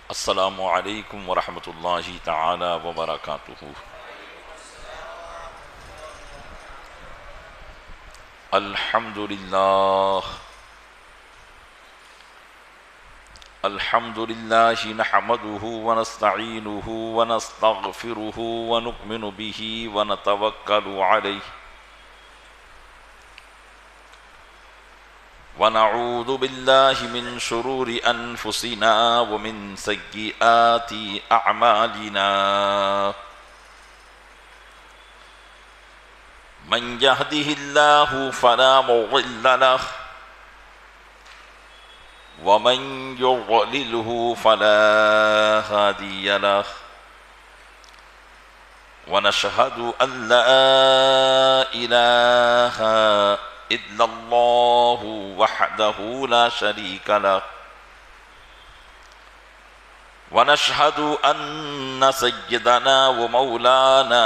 السلام علیکم ورحمۃ اللہ تعالی وبرکاتہ۔ الحمد للہ نحمده ونستعینه ونستغفره ونؤمن به ونتوکل علیہ ونعوذ باللہ من شرور انفسنا ومن سیئات اعمالنا من يهده الله فلا مضل له ومن يضلله فلا هادي له ونشهد أن لا إله إلا الله وحده لا شريك له ونشهد أن سيدنا ومولانا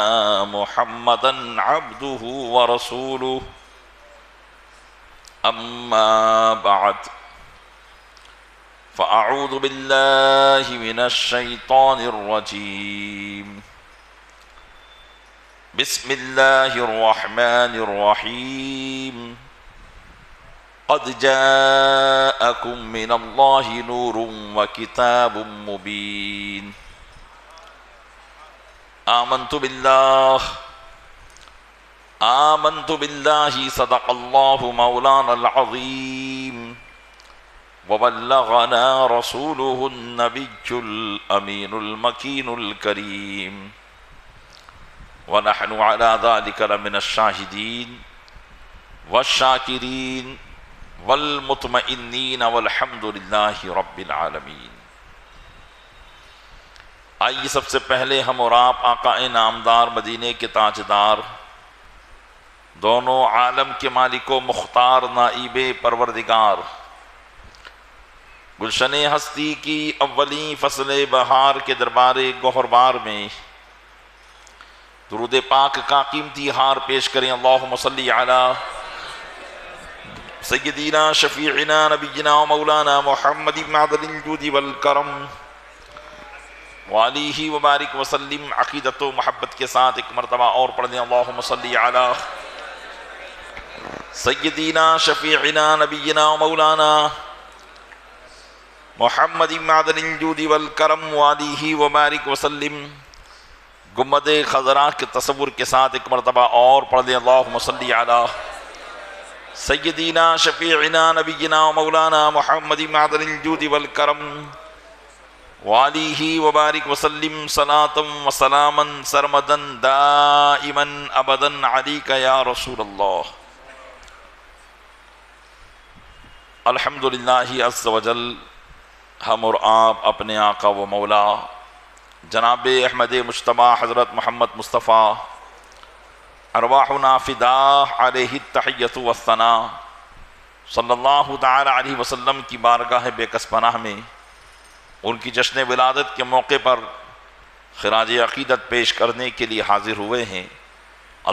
محمدا عبده ورسوله أما بعد فأعوذ بالله من الشيطان الرجيم بسم الله الرحمن الرحيم قد جاءكم من الله نور وكتاب مبين آمنت بالله صدق الله مولانا العظيم وبلغنا رسوله النبي الأمين المكين الكريم ونحن على ذلك لمن الشاهدين والشاكرين والمطمئنين والحمد لله رب العالمين۔ آئیے سب سے پہلے ہم اور آپ آقا نامدار مدینے کے تاجدار دونوں عالم کے مالک و مختار نائب پروردگار گلشن ہستی کی اولین فصل بہار کے دربار گوہربار میں درود پاک کا قیمتی ہار پیش کریں۔ اللہم صلی علی سیدنا شفیعنا نبینا و مولانا محمد معدن الجود والکرم وآلہ وبارک وسلم۔ عقیدت و محبت کے ساتھ ایک مرتبہ اور پڑھ دیں۔ اللہم صلی علی سیدنا شفیعنا نبینا و مولانا محمد معدن الجود والکرم وآلہ وبارک وسلم۔ گنبد خضراء کے تصور کے ساتھ ایک مرتبہ اور پڑھ دیں۔ اللہم صلی علی سیدنا شفیعنا نبینا و مولانا محمد معدن الجود والکرم وآلہ وبارک وسلم صلاة و سلاما سرمدا دائما ابدا علیک یا رسول اللہ۔ الحمدللہ عز وجل ہم اور آپ اپنے آقا و مولا جناب احمد مجتبیٰ حضرت محمد مصطفیٰ ارواحنا فداہ علیہ التحیۃ والثناء صلی اللہ تعالی علیہ وسلم کی بارگاہ بے کس پناہ میں ان کی جشن ولادت کے موقع پر خراج عقیدت پیش کرنے کے لیے حاضر ہوئے ہیں۔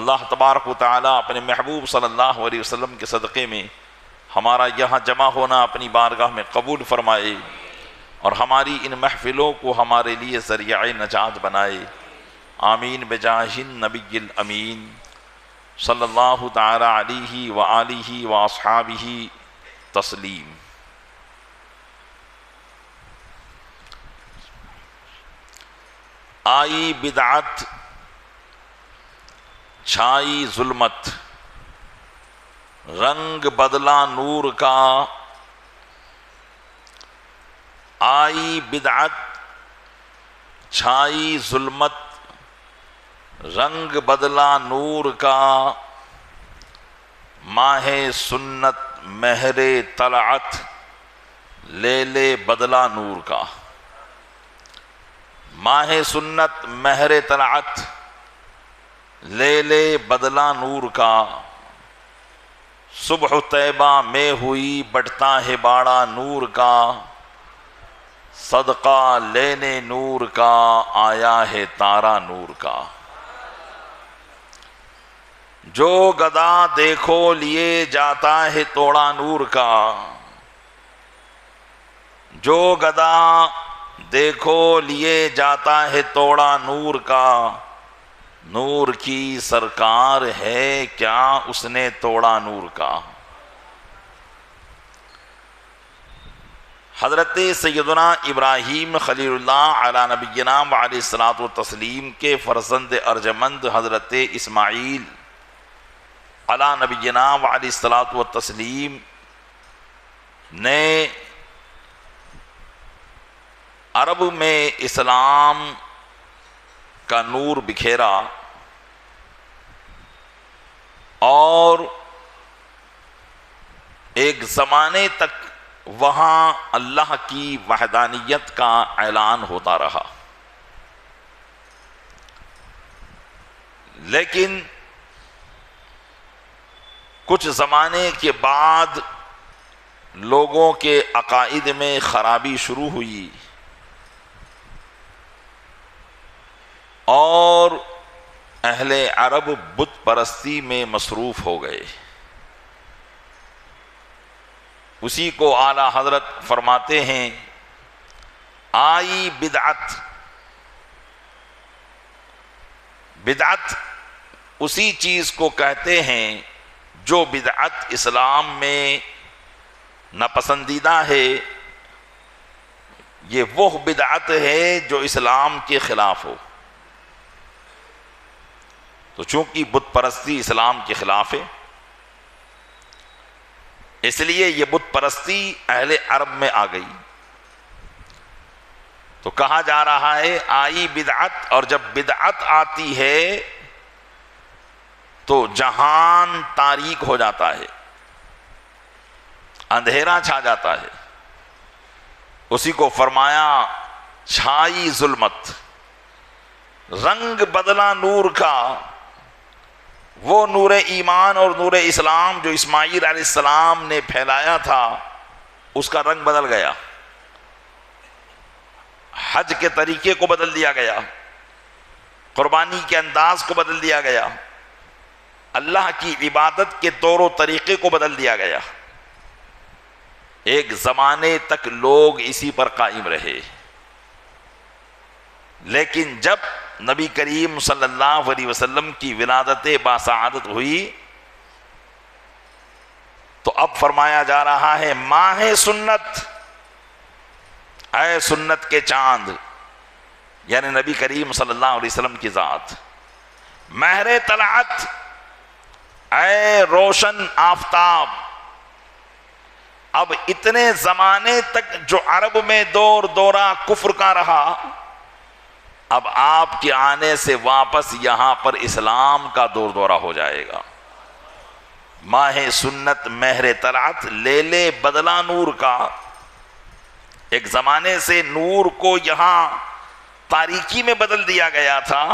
اللہ تبارک و تعالی اپنے محبوب صلی اللہ علیہ وسلم کے صدقے میں ہمارا یہاں جمع ہونا اپنی بارگاہ میں قبول فرمائے اور ہماری ان محفلوں کو ہمارے لیے ذریعہ نجات بنائے۔ آمین بجاہ النبی الامین صلی اللہ تعالی علیہ وآلہ واصحابہ تسلیم۔ آئی بدعت چھائی ظلمت، رنگ بدلا نور کا۔ آئی بدعت چھائی ظلمت، رنگ بدلا نور کا۔ ماہ سنت مہر طلعت، لے لے بدلا نور کا۔ ماہ سنت مہر طلعت، لے لے بدلا نور کا۔ صبح طیبہ میں ہوئی بٹتا ہے باڑا نور کا۔ صدقہ لینے نور کا آیا ہے تارا نور کا۔ جو گدا دیکھو لیے جاتا ہے توڑا نور کا، جو گدا دیکھو لیے جاتا ہے توڑا نور کا، نور کی سرکار ہے کیا اس نے توڑا نور کا۔ حضرت سیدنا ابراہیم خلیل اللہ علی نبینا وعلیہ الصلوۃ والتسلیم کے فرزند ارجمند حضرت اسماعیل علی نبینا وعلیہ الصلوۃ والتسلیم نے عرب میں اسلام کا نور بکھیرا اور ایک زمانے تک وہاں اللہ کی وحدانیت کا اعلان ہوتا رہا، لیکن کچھ زمانے کے بعد لوگوں کے عقائد میں خرابی شروع ہوئی اور اہل عرب بت پرستی میں مصروف ہو گئے۔ اسی کو اعلیٰ حضرت فرماتے ہیں آئی بدعت، بدعت اسی چیز کو کہتے ہیں جو بدعت اسلام میں ناپسندیدہ ہے، یہ وہ بدعت ہے جو اسلام کے خلاف ہو۔ تو چونکہ بت پرستی اسلام کے خلاف ہے، اس لیے یہ بت پرستی اہل عرب میں آ گئی، تو کہا جا رہا ہے آئی بدعت، اور جب بدعت آتی ہے تو جہان تاریک ہو جاتا ہے، اندھیرا چھا جاتا ہے۔ اسی کو فرمایا چھائی ظلمت، رنگ بدلا نور کا، وہ نور ایمان اور نور اسلام جو اسماعیل علیہ السلام نے پھیلایا تھا اس کا رنگ بدل گیا، حج کے طریقے کو بدل دیا گیا، قربانی کے انداز کو بدل دیا گیا، اللہ کی عبادت کے طور و طریقے کو بدل دیا گیا۔ ایک زمانے تک لوگ اسی پر قائم رہے، لیکن جب نبی کریم صلی اللہ علیہ وسلم کی ولادت باسعادت ہوئی تو اب فرمایا جا رہا ہے ماہ سنت، اے سنت کے چاند، یعنی نبی کریم صلی اللہ علیہ وسلم کی ذات، مہر طلعت، اے روشن آفتاب۔ اب اتنے زمانے تک جو عرب میں دور دورہ کفر کا رہا، اب آپ کے آنے سے واپس یہاں پر اسلام کا دور دورہ ہو جائے گا۔ ماہ سنت مہر طلعت، لے لے بدلا نور کا، ایک زمانے سے نور کو یہاں تاریکی میں بدل دیا گیا تھا،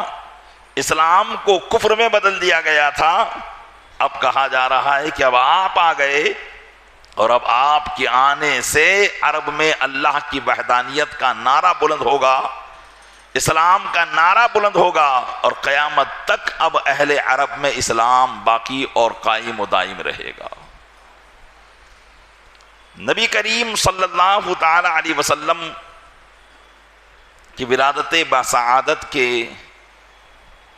اسلام کو کفر میں بدل دیا گیا تھا، اب کہا جا رہا ہے کہ اب آپ آ گئے اور اب آپ کے آنے سے عرب میں اللہ کی وحدانیت کا نعرہ بلند ہوگا، اسلام کا نعرہ بلند ہوگا، اور قیامت تک اب اہل عرب میں اسلام باقی اور قائم و دائم رہے گا۔ نبی کریم صلی اللہ تعالی علیہ وسلم کی ولادت باسعادت کے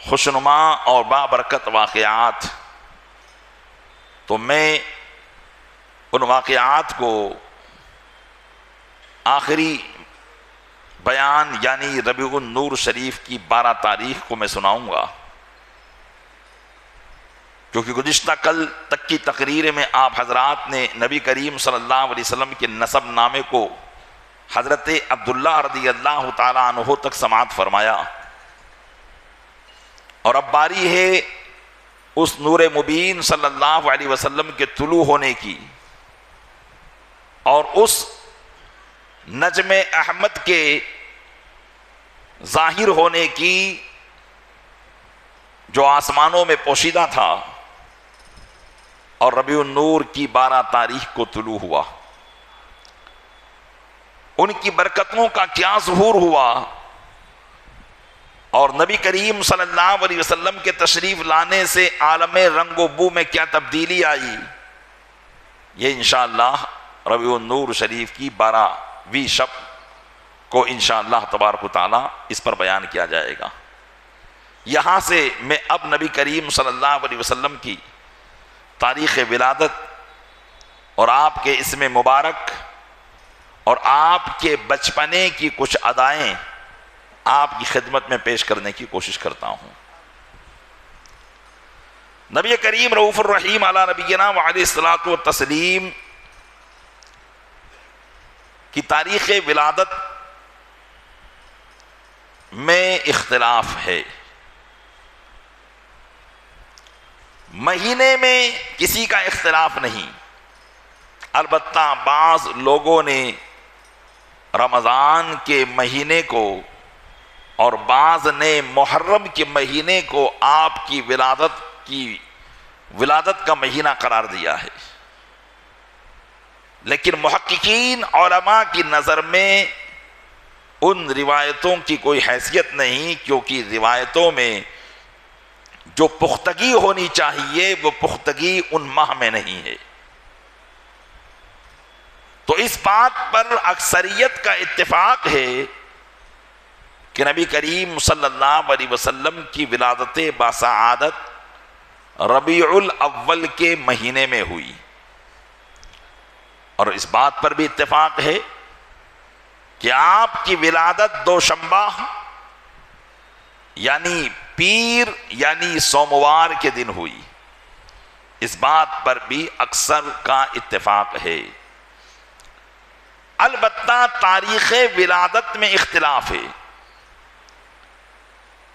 خوشنما اور بابرکت واقعات، تو میں ان واقعات کو آخری بیان یعنی ربیع النور شریف کی 12 تاریخ کو میں سناؤں گا، کیونکہ گزشتہ کل تک کی تقریر میں آپ حضرات نے نبی کریم صلی اللہ علیہ وسلم کے نسب نامے کو حضرت عبداللہ رضی اللہ تعالیٰ عنہ تک سماعت فرمایا، اور اب باری ہے اس نور مبین صلی اللہ علیہ وسلم کے طلوع ہونے کی اور اس نجم احمد کے ظاہر ہونے کی جو آسمانوں میں پوشیدہ تھا، اور ربیع النور کی 12 تاریخ کو طلوع ہوا۔ ان کی برکتوں کا کیا ظہور ہوا، اور نبی کریم صلی اللہ علیہ وسلم کے تشریف لانے سے عالم رنگ و بو میں کیا تبدیلی آئی، یہ انشاءاللہ ربیع النور شریف کی 12ویں شب کو انشاءاللہ تبارک و تعالی اس پر بیان کیا جائے گا۔ یہاں سے میں اب نبی کریم صلی اللہ علیہ وسلم کی تاریخ ولادت اور آپ کے اسم مبارک اور آپ کے بچپنے کی کچھ ادائیں آپ کی خدمت میں پیش کرنے کی کوشش کرتا ہوں۔ نبی کریم رؤوف الرحیم علی نبینا وعلیہ الصلوۃ والتسلیم کی تاریخ ولادت میں اختلاف ہے۔ مہینے میں کسی کا اختلاف نہیں، البتہ بعض لوگوں نے رمضان کے مہینے کو اور بعض نے محرم کے مہینے کو آپ کی ولادت کا مہینہ قرار دیا ہے، لیکن محققین علماء کی نظر میں ان روایتوں کی کوئی حیثیت نہیں، کیونکہ روایتوں میں جو پختگی ہونی چاہیے وہ پختگی ان ماہ میں نہیں ہے۔ تو اس بات پر اکثریت کا اتفاق ہے کہ نبی کریم صلی اللہ علیہ وسلم کی ولادت باسعادت ربیع الاول کے مہینے میں ہوئی، اور اس بات پر بھی اتفاق ہے کہ آپ کی ولادت دوشنبہ یعنی پیر یعنی سوموار کے دن ہوئی، اس بات پر بھی اکثر کا اتفاق ہے۔ البتہ تاریخ ولادت میں اختلاف ہے،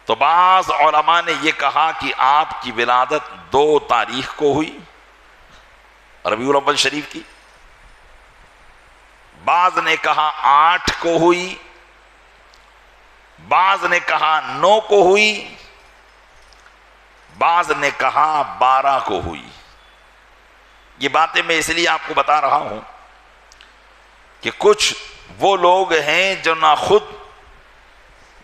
تو بعض علماء نے یہ کہا کہ آپ کی ولادت 2 تاریخ کو ہوئی ربیع الاول شریف کی، بعض نے کہا 8 کو ہوئی، بعض نے کہا 9 کو ہوئی، بعض نے کہا 12 کو ہوئی۔ یہ باتیں میں اس لیے آپ کو بتا رہا ہوں کہ کچھ وہ لوگ ہیں جو نہ خود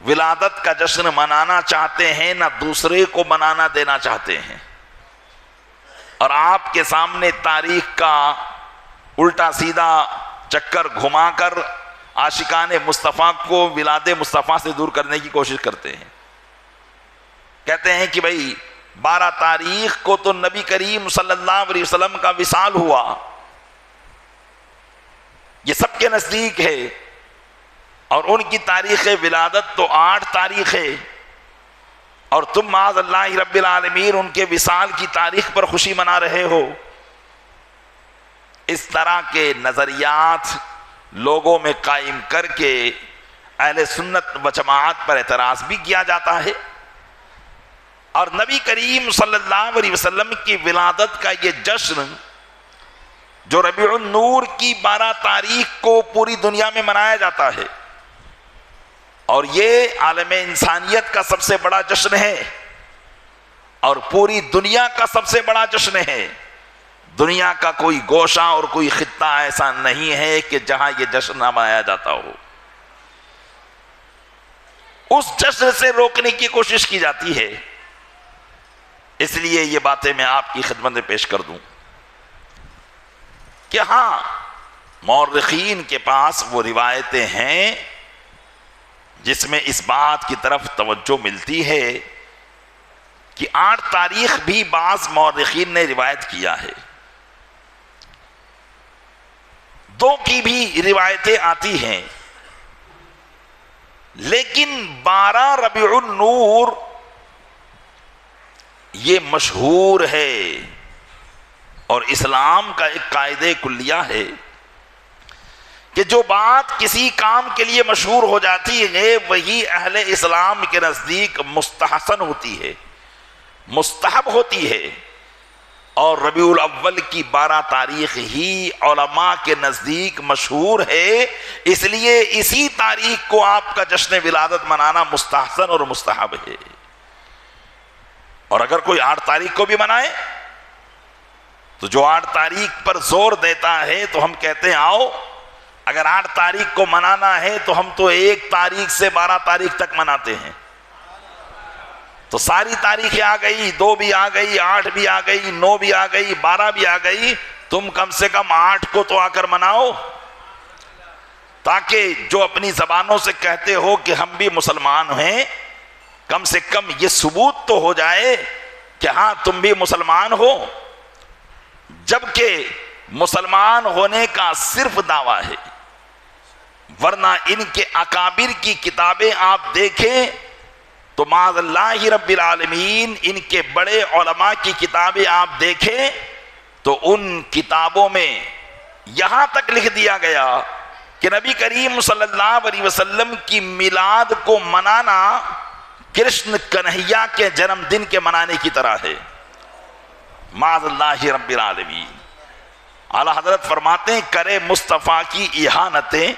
ولادت کا جشن منانا چاہتے ہیں نہ دوسرے کو منانا دینا چاہتے ہیں، اور آپ کے سامنے تاریخ کا الٹا سیدھا چکر گھما کر عاشقان مصطفیٰ کو ولاد مصطفیٰ سے دور کرنے کی کوشش کرتے ہیں۔ کہتے ہیں کہ بھئی 12 تاریخ کو تو نبی کریم صلی اللہ علیہ وسلم کا وصال ہوا، یہ سب کے نزدیک ہے، اور ان کی تاریخ ولادت تو 8 تاریخ ہے، اور تم معاذ اللہ رب العالمین ان کے وصال کی تاریخ پر خوشی منا رہے ہو۔ اس طرح کے نظریات لوگوں میں قائم کر کے اہل سنت و جماعت پر اعتراض بھی کیا جاتا ہے، اور نبی کریم صلی اللہ علیہ وسلم کی ولادت کا یہ جشن جو ربیع النور کی 12 تاریخ کو پوری دنیا میں منایا جاتا ہے، اور یہ عالم انسانیت کا سب سے بڑا جشن ہے اور پوری دنیا کا سب سے بڑا جشن ہے۔ دنیا کا کوئی گوشہ اور کوئی خطہ ایسا نہیں ہے کہ جہاں یہ جشن نہ منایا جاتا ہو، اس جشن سے روکنے کی کوشش کی جاتی ہے۔ اس لیے یہ باتیں میں آپ کی خدمت میں پیش کر دوں کہ ہاں، مورخین کے پاس وہ روایتیں ہیں جس میں اس بات کی طرف توجہ ملتی ہے کہ 8 تاریخ بھی بعض مورخین نے روایت کیا ہے، 2 کی بھی روایتیں آتی ہیں، لیکن 12 ربیع النور یہ مشہور ہے، اور اسلام کا ایک قاعدہ کلیہ ہے کہ جو بات کسی کام کے لیے مشہور ہو جاتی ہے وہی اہل اسلام کے نزدیک مستحسن ہوتی ہے، مستحب ہوتی ہے، اور ربیع الاول کی 12 تاریخ ہی علماء کے نزدیک مشہور ہے، اس لیے اسی تاریخ کو آپ کا جشن ولادت منانا مستحسن اور مستحب ہے۔ اور اگر کوئی 8 تاریخ کو بھی منائے تو جو 8 تاریخ پر زور دیتا ہے تو ہم کہتے ہیں آؤ، اگر 8 تاریخ کو منانا ہے تو ہم تو 1 تاریخ سے 12 تاریخ تک مناتے ہیں، تو ساری تاریخیں آ گئی، 2 بھی آ گئی، 8 بھی آ گئی، 9 بھی آ گئی، 12 بھی آ گئی، تم کم سے کم 8 کو تو آ کر مناؤ۔ تاکہ جو اپنی زبانوں سے کہتے ہو کہ ہم بھی مسلمان ہیں، کم سے کم یہ ثبوت تو ہو جائے کہ ہاں تم بھی مسلمان ہو، جبکہ مسلمان ہونے کا صرف دعویٰ ہے، ورنہ ان کے اکابر کی کتابیں آپ دیکھیں تو معاذ اللہ رب العالمین ان کے بڑے علماء کی کتابیں آپ دیکھیں تو ان کتابوں میں یہاں تک لکھ دیا گیا کہ نبی کریم صلی اللہ علیہ وسلم کی میلاد کو منانا کرشن کنہیا کے جنم دن کے منانے کی طرح ہے، معاذ اللہ رب العالمین۔ اعلیٰ حضرت فرماتے ہیں کرے مصطفیٰ کی اہانتیں،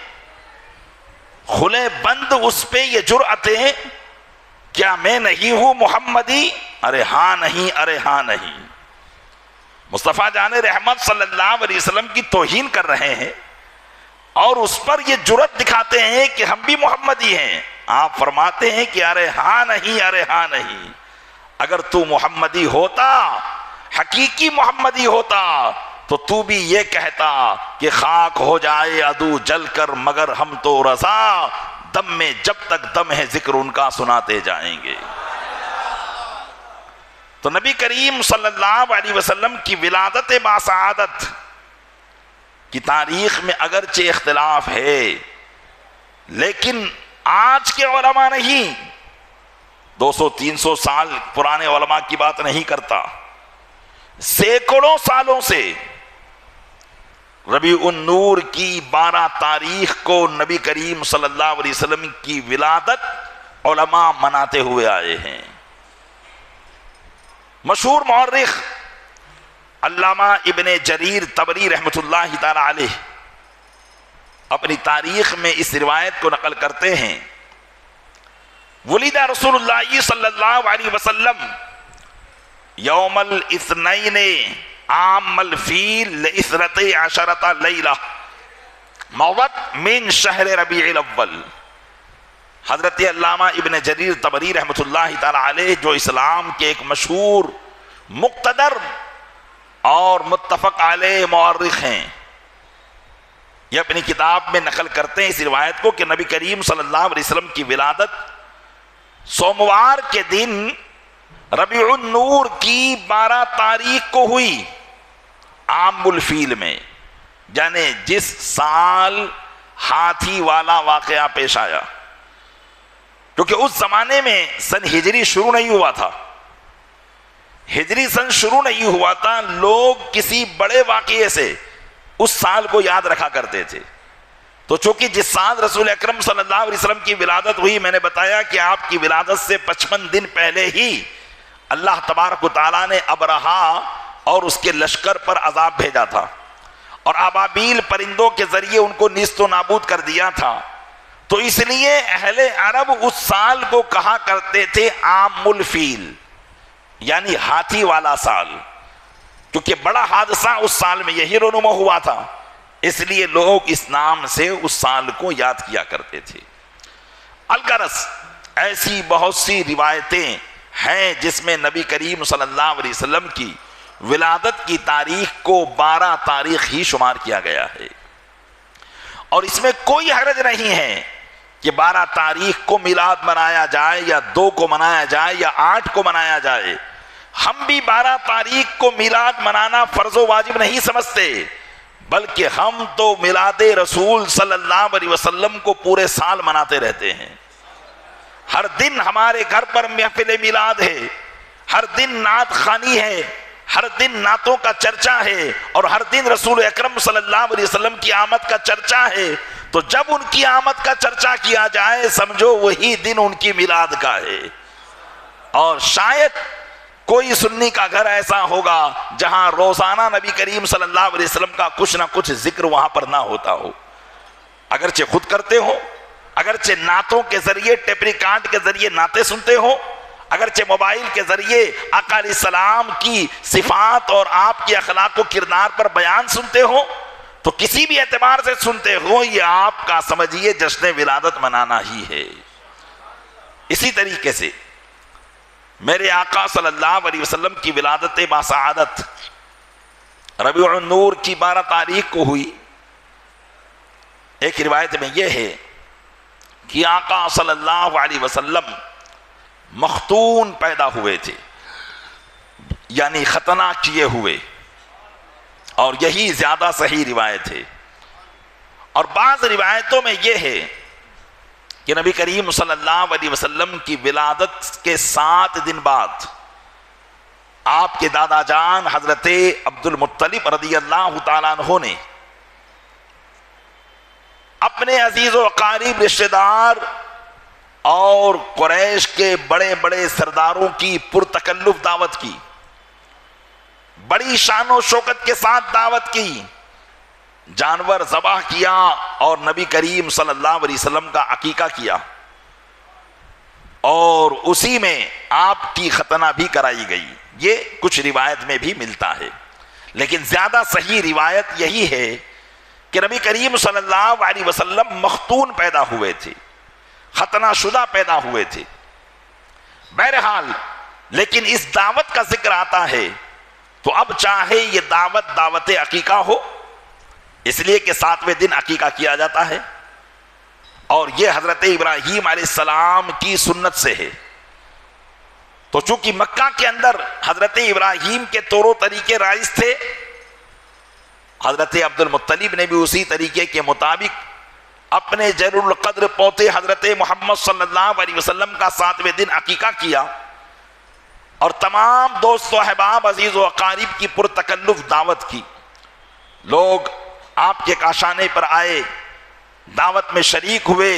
کھلے بند اس پہ یہ جرأتیں، کیا میں نہیں ہوں محمدی؟ ارے ہاں نہیں، ارے ہاں نہیں۔ مصطفیٰ جان رحمت صلی اللہ علیہ وسلم کی توہین کر رہے ہیں اور اس پر یہ جرأت دکھاتے ہیں کہ ہم بھی محمدی ہیں۔ آپ فرماتے ہیں کہ ارے ہاں نہیں، ارے ہاں نہیں۔ اگر تو محمدی ہوتا، حقیقی محمدی ہوتا، تو تو بھی یہ کہتا کہ خاک ہو جائے عدو جل کر مگر ہم تو رضا، دم میں جب تک دم ہے ذکر ان کا سناتے جائیں گے۔ تو نبی کریم صلی اللہ علیہ وسلم کی ولادت باسعادت کی تاریخ میں اگرچہ اختلاف ہے، لیکن آج کے علماء نہیں، 200-300 سال پرانے علماء کی بات نہیں کرتا، سینکڑوں سالوں سے ربیع النور کی 12 تاریخ کو نبی کریم صلی اللہ علیہ وسلم کی ولادت علماء مناتے ہوئے آئے ہیں۔ مشہور مورخ علامہ ابن جریر طبری رحمۃ اللہ تعالی علیہ اپنی تاریخ میں اس روایت کو نقل کرتے ہیں، ولد رسول اللہ صلی اللہ علیہ وسلم یوم الاثنین عام الفیل لإثرت عشرۃ لیلہ موت من شہر ربیع الاول۔ حضرت علامہ ابن جریر طبری رحمۃ اللہ تعالی علیہ جو اسلام کے ایک مشہور مقتدر اور متفق علیہ مورخ ہیں، یہ اپنی کتاب میں نقل کرتے ہیں اس روایت کو کہ نبی کریم صلی اللہ علیہ وسلم کی ولادت سوموار کے دن ربیع النور کی 12 تاریخ کو ہوئی، عام الفیل میں، یعنی جس سال ہاتھی والا واقعہ پیش آیا، کیونکہ اس زمانے میں سن ہجری شروع نہیں ہوا تھا، ہجری سن شروع نہیں ہوا تھا، لوگ کسی بڑے واقعے سے اس سال کو یاد رکھا کرتے تھے۔ تو چونکہ جس سال رسول اکرم صلی اللہ علیہ وسلم کی ولادت ہوئی، میں نے بتایا کہ آپ کی ولادت سے 55 دن پہلے ہی اللہ تبارک و تعالیٰ نے ابرہا اور اس کے لشکر پر عذاب بھیجا تھا اور ابابیل پرندوں کے ذریعے ان کو نیست و نابود کر دیا تھا، تو اس لیے اہل عرب اس سال کو کہا کرتے تھے عام الفیل، یعنی ہاتھی والا سال، کیونکہ بڑا حادثہ اس سال میں یہی رونما ہوا تھا، اس لیے لوگ اس نام سے اس سال کو یاد کیا کرتے تھے۔ الغرض ایسی بہت سی روایتیں ہیں جس میں نبی کریم صلی اللہ علیہ وسلم کی ولادت کی تاریخ کو 12 تاریخ ہی شمار کیا گیا ہے، اور اس میں کوئی حرج نہیں ہے کہ 12 تاریخ کو میلاد منایا جائے یا 2 کو منایا جائے یا 8 کو منایا جائے۔ ہم بھی 12 تاریخ کو میلاد منانا فرض و واجب نہیں سمجھتے، بلکہ ہم تو میلاد رسول صلی اللہ علیہ وسلم کو پورے سال مناتے رہتے ہیں۔ ہر دن ہمارے گھر پر محفل میلاد ہے، ہر دن نعت خوانی ہے، ہر دن نعتوں کا چرچا ہے، اور ہر دن رسول اکرم صلی اللہ علیہ وسلم کی آمد کا چرچا ہے۔ تو جب ان کی آمد کا چرچا کیا جائے سمجھو وہی دن ان کی میلاد کا ہے، اور شاید کوئی سنی کا گھر ایسا ہوگا جہاں روزانہ نبی کریم صلی اللہ علیہ وسلم کا کچھ نہ کچھ ذکر وہاں پر نہ ہوتا ہو، اگرچہ خود کرتے ہو، اگرچہ نعتوں کے ذریعے ٹیپ ریکارڈ کے ذریعے نعتیں سنتے ہو، اگرچہ موبائل کے ذریعے آقا علیہ السلام کی صفات اور آپ کے اخلاق و کردار پر بیان سنتے ہو، تو کسی بھی اعتبار سے سنتے ہو یہ آپ کا سمجھیے جشن ولادت منانا ہی ہے۔ اسی طریقے سے میرے آقا صلی اللہ علیہ وسلم کی ولادت باسعادت ربیع النور کی 12 تاریخ کو ہوئی، ایک روایت میں یہ ہے کہ آقا صلی اللہ علیہ وسلم مختون پیدا ہوئے تھے، یعنی ختنہ کیے ہوئے، اور یہی زیادہ صحیح روایت ہے۔ اور بعض روایتوں میں یہ ہے کہ نبی کریم صلی اللہ علیہ وسلم کی ولادت کے 7 دن بعد آپ کے دادا جان حضرت عبد المطلب رضی اللہ تعالیٰ عنہ نے اپنے عزیز و قریب رشتہ دار اور قریش کے بڑے بڑے سرداروں کی پرتکلف دعوت کی، بڑی شان و شوکت کے ساتھ دعوت کی، جانور ذبح کیا اور نبی کریم صلی اللہ علیہ وسلم کا عقیقہ کیا، اور اسی میں آپ کی ختنہ بھی کرائی گئی۔ یہ کچھ روایت میں بھی ملتا ہے، لیکن زیادہ صحیح روایت یہی ہے کہ نبی کریم صلی اللہ علیہ وسلم مختون پیدا ہوئے تھے، ختنہ شدہ پیدا ہوئے تھے۔ بہرحال لیکن اس دعوت کا ذکر آتا ہے تو اب چاہے یہ دعوت عقیقہ ہو، اس لیے کہ 7ویں دن عقیقہ کیا جاتا ہے، اور یہ حضرت ابراہیم علیہ السلام کی سنت سے ہے۔ تو چونکہ مکہ کے اندر حضرت ابراہیم کے طور و طریقے رائج تھے، حضرت عبد المطلب نے بھی اسی طریقے کے مطابق اپنے جلیل القدر پوتے حضرت محمد صلی اللہ علیہ وسلم کا 7ویں دن عقیقہ کیا، اور تمام دوست و احباب عزیز و اقارب کی پرتکلف دعوت کی۔ لوگ آپ کے کاشانے پر آئے، دعوت میں شریک ہوئے،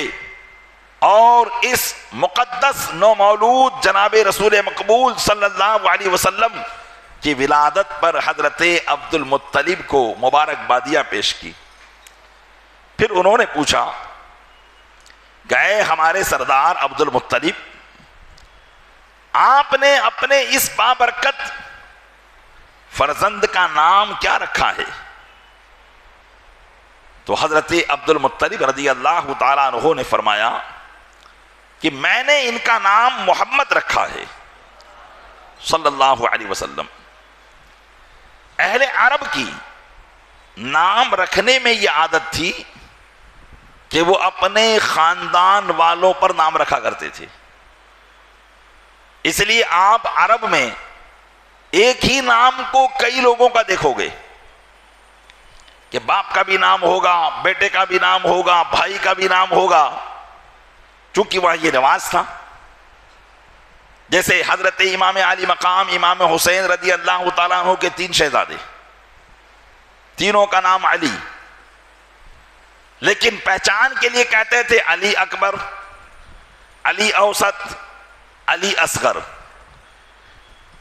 اور اس مقدس نو مولود جناب رسول مقبول صلی اللہ علیہ وسلم کی ولادت پر حضرت عبد المطلب کو مبارکبادیاں پیش کی۔ پھر انہوں نے پوچھا کہ اے ہمارے سردار عبد المطلب، آپ نے اپنے اس بابرکت فرزند کا نام کیا رکھا ہے؟ تو حضرت عبد المطلب رضی اللہ تعالیٰ عنہ نے فرمایا کہ میں نے ان کا نام محمد رکھا ہے صلی اللہ علیہ وسلم۔ اہل عرب کی نام رکھنے میں یہ عادت تھی کہ وہ اپنے خاندان والوں پر نام رکھا کرتے تھے، اس لیے آپ عرب میں ایک ہی نام کو کئی لوگوں کا دیکھو گے کہ باپ کا بھی نام ہوگا، بیٹے کا بھی نام ہوگا، بھائی کا بھی نام ہوگا، چونکہ وہاں یہ رواج تھا۔ جیسے حضرت امام علی مقام امام حسین رضی اللہ تعالیٰ عنہ کے 3 شہزادے، تینوں کا نام علی، لیکن پہچان کے لیے کہتے تھے علی اکبر، علی اوسط، علی اصغر،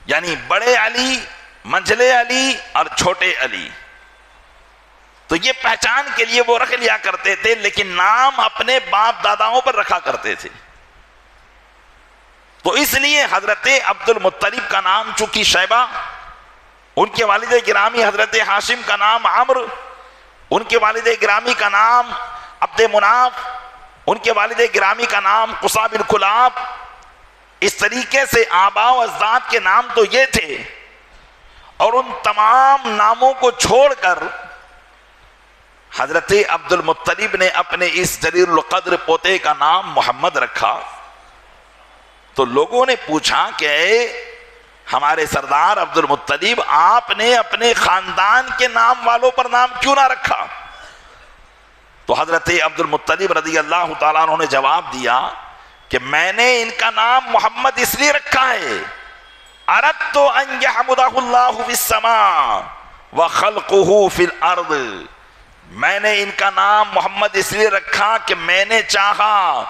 یعنی بڑے علی، منجلے علی اور چھوٹے علی۔ تو یہ پہچان کے لیے وہ رکھ لیا کرتے تھے، لیکن نام اپنے باپ داداؤں پر رکھا کرتے تھے۔ تو اس لیے حضرت عبد المطلب کا نام چونکہ شیبہ، ان کے والد گرامی حضرت ہاشم کا نام عمرو، ان کے والد گرامی کا نام عبد مناف، ان کے والد گرامی کا نام قصا بن کلاب، اس طریقے سے آباء و اجداد کے نام تو یہ تھے، اور ان تمام ناموں کو چھوڑ کر حضرت عبد المطلب نے اپنے اس جلیل القدر پوتے کا نام محمد رکھا۔ تو لوگوں نے پوچھا کہ اے ہمارے سردار عبد المطلب، آپ نے اپنے خاندان کے نام والوں پر نام کیوں نہ رکھا؟ تو حضرت عبد المطلب رضی اللہ تعالیٰ عنہ نے جواب دیا کہ میں نے ان کا نام محمد اس لیے رکھا ہے، اردت ان یحمدہ اللہ فی السماء وخلقہ فی الارض، میں نے ان کا نام محمد اس لیے رکھا کہ میں نے چاہا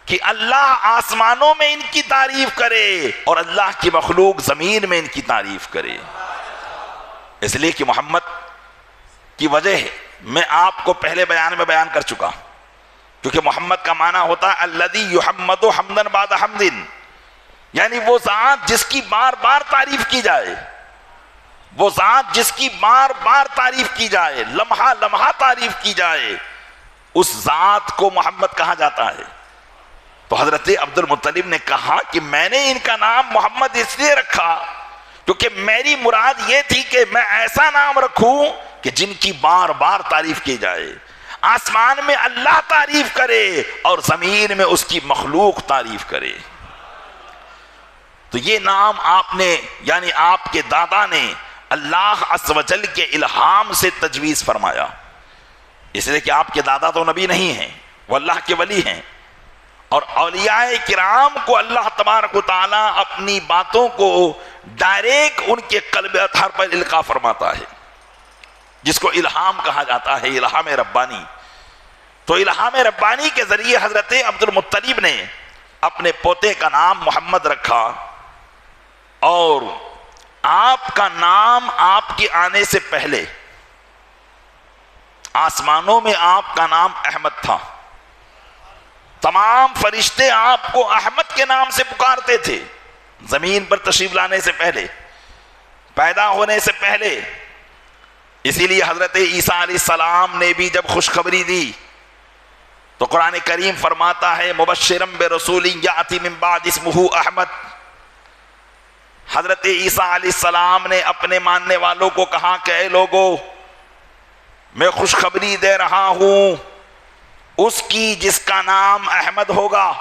کہ اللہ آسمانوں میں ان کی تعریف کرے اور اللہ کی مخلوق زمین میں ان کی تعریف کرے۔ اس لیے کہ محمد کی وجہ میں آپ کو پہلے بیان میں بیان کر چکا، کیونکہ محمد کا معنی ہوتا ہے الذی یحمد حمدا بعد حمد، یعنی وہ ذات جس کی بار بار تعریف کی جائے، وہ ذات جس کی بار بار تعریف کی جائے، لمحہ لمحہ تعریف کی جائے، اس ذات کو محمد کہا جاتا ہے۔ تو حضرت عبد المطلب نے کہا کہ میں نے ان کا نام محمد اس لیے رکھا کیونکہ میری مراد یہ تھی کہ میں ایسا نام رکھوں کہ جن کی بار بار تعریف کی جائے۔ آسمان میں اللہ تعریف کرے اور زمین میں اس کی مخلوق تعریف کرے. تو یہ نام آپ نے یعنی آپ کے دادا نے اللہ عز و جل کے الہام سے تجویز فرمایا، اس لیے کہ آپ کے دادا تو نبی نہیں ہیں، وہ اللہ کے ولی ہیں، اور اولیاء کرام کو اللہ تبارک و تعالیٰ اپنی باتوں کو ڈائریکٹ ان کے قلب اطہر پر القاء فرماتا ہے، جس کو الہام کہا جاتا ہے، الہام ربانی. تو الہام ربانی کے ذریعے حضرت عبد المطلب نے اپنے پوتے کا نام محمد رکھا، اور آپ کا نام آپ کے آنے سے پہلے آسمانوں میں آپ کا نام احمد تھا. تمام فرشتے آپ کو احمد کے نام سے پکارتے تھے زمین پر تشریف لانے سے پہلے، پیدا ہونے سے پہلے. اسی لیے حضرت عیسیٰ علیہ السلام نے بھی جب خوشخبری دی تو قرآن کریم فرماتا ہے مبشرم برسول یاتی من بعد اسمہ احمد. حضرت عیسیٰ علیہ السلام نے اپنے ماننے والوں کو کہا کہ اے لوگو، میں خوشخبری دے رہا ہوں اس کی جس کا نام احمد ہوگا.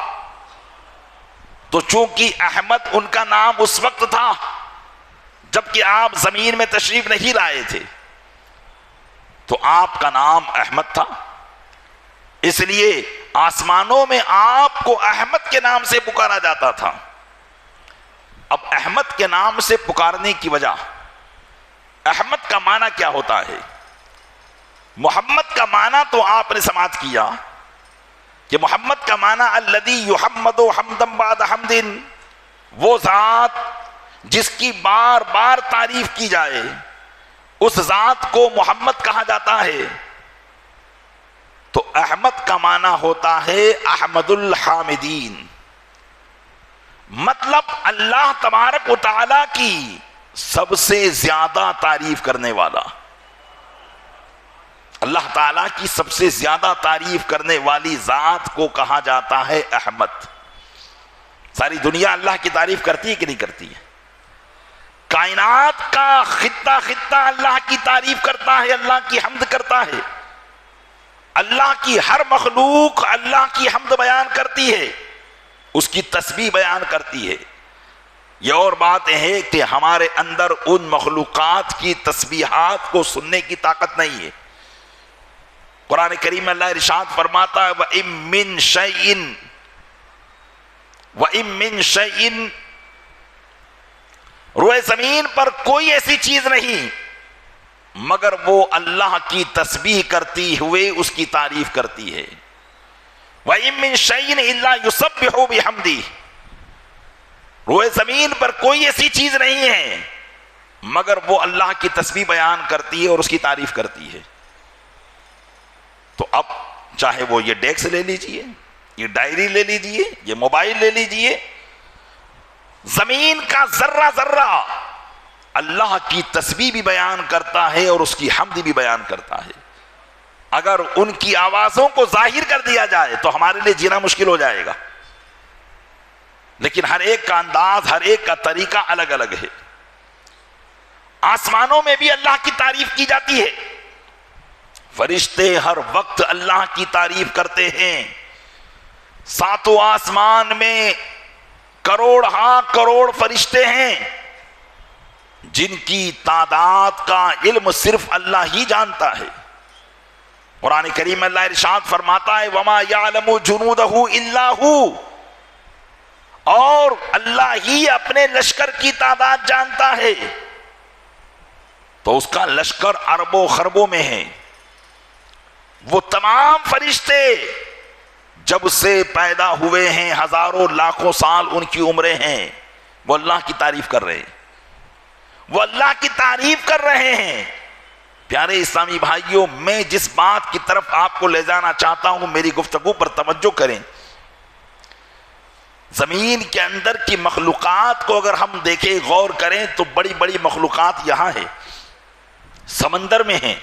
تو چونکہ احمد ان کا نام اس وقت تھا جبکہ آپ زمین میں تشریف نہیں لائے تھے، تو آپ کا نام احمد تھا، اس لیے آسمانوں میں آپ کو احمد کے نام سے پکارا جاتا تھا. اب احمد کے نام سے پکارنے کی وجہ، احمد کا معنی کیا ہوتا ہے؟ محمد کا معنی تو آپ نے سماعت کیا کہ محمد کا معنی الذی یحمد حمدا بعد حمد، وہ ذات جس کی بار بار تعریف کی جائے اس ذات کو محمد کہا جاتا ہے. تو احمد کا معنی ہوتا ہے احمد الحامدین، مطلب اللہ تبارک و تعالی کی سب سے زیادہ تعریف کرنے والا. اللہ تعالیٰ کی سب سے زیادہ تعریف کرنے والی ذات کو کہا جاتا ہے احمد. ساری دنیا اللہ کی تعریف کرتی ہے کہ نہیں کرتی ہے؟ کائنات کا خطہ خطہ اللہ کی تعریف کرتا ہے، اللہ کی حمد کرتا ہے. اللہ کی ہر مخلوق اللہ کی حمد بیان کرتی ہے، اس کی تسبیح بیان کرتی ہے. یہ اور بات ہے کہ ہمارے اندر ان مخلوقات کی تسبیحات کو سننے کی طاقت نہیں ہے. قرآن کریم میں اللہ ارشاد فرماتا ہے وَإِن مِّن شَيْءٍ، روئے زمین پر کوئی ایسی چیز نہیں مگر وہ اللہ کی تسبیح کرتی ہوئے اس کی تعریف کرتی ہے. وَإِن مِّن شَيْءٍ إِلَّا يُسَبِّحُ بِحَمْدِهِ، روئے زمین پر کوئی ایسی چیز نہیں ہے مگر وہ اللہ کی تسبیح بیان کرتی ہے اور اس کی تعریف کرتی ہے. تو اب چاہے وہ یہ ڈیسک لے لیجئے، یہ ڈائری لے لیجئے، یہ موبائل لے لیجئے، زمین کا ذرہ ذرہ اللہ کی تسبیح بھی بیان کرتا ہے اور اس کی حمد بھی بیان کرتا ہے. اگر ان کی آوازوں کو ظاہر کر دیا جائے تو ہمارے لیے جینا مشکل ہو جائے گا، لیکن ہر ایک کا انداز، ہر ایک کا طریقہ الگ الگ ہے. آسمانوں میں بھی اللہ کی تعریف کی جاتی ہے، فرشتے ہر وقت اللہ کی تعریف کرتے ہیں. ساتوں آسمان میں کروڑ ہاں کروڑ فرشتے ہیں جن کی تعداد کا علم صرف اللہ ہی جانتا ہے. قرآن کریم میں اللہ ارشاد فرماتا ہے وَمَا يَعْلَمُ جُنُودَهُ إِلَّا هُوَ، اور اللہ ہی اپنے لشکر کی تعداد جانتا ہے. تو اس کا لشکر اربوں خربوں میں ہے. وہ تمام فرشتے جب سے پیدا ہوئے ہیں ہزاروں لاکھوں سال ان کی عمریں ہیں، وہ اللہ کی تعریف کر رہے ہیں، وہ اللہ کی تعریف کر رہے ہیں. پیارے اسلامی بھائیوں، میں جس بات کی طرف آپ کو لے جانا چاہتا ہوں، میری گفتگو پر توجہ کریں. زمین کے اندر کی مخلوقات کو اگر ہم دیکھیں، غور کریں تو بڑی بڑی مخلوقات یہاں ہیں، سمندر میں ہیں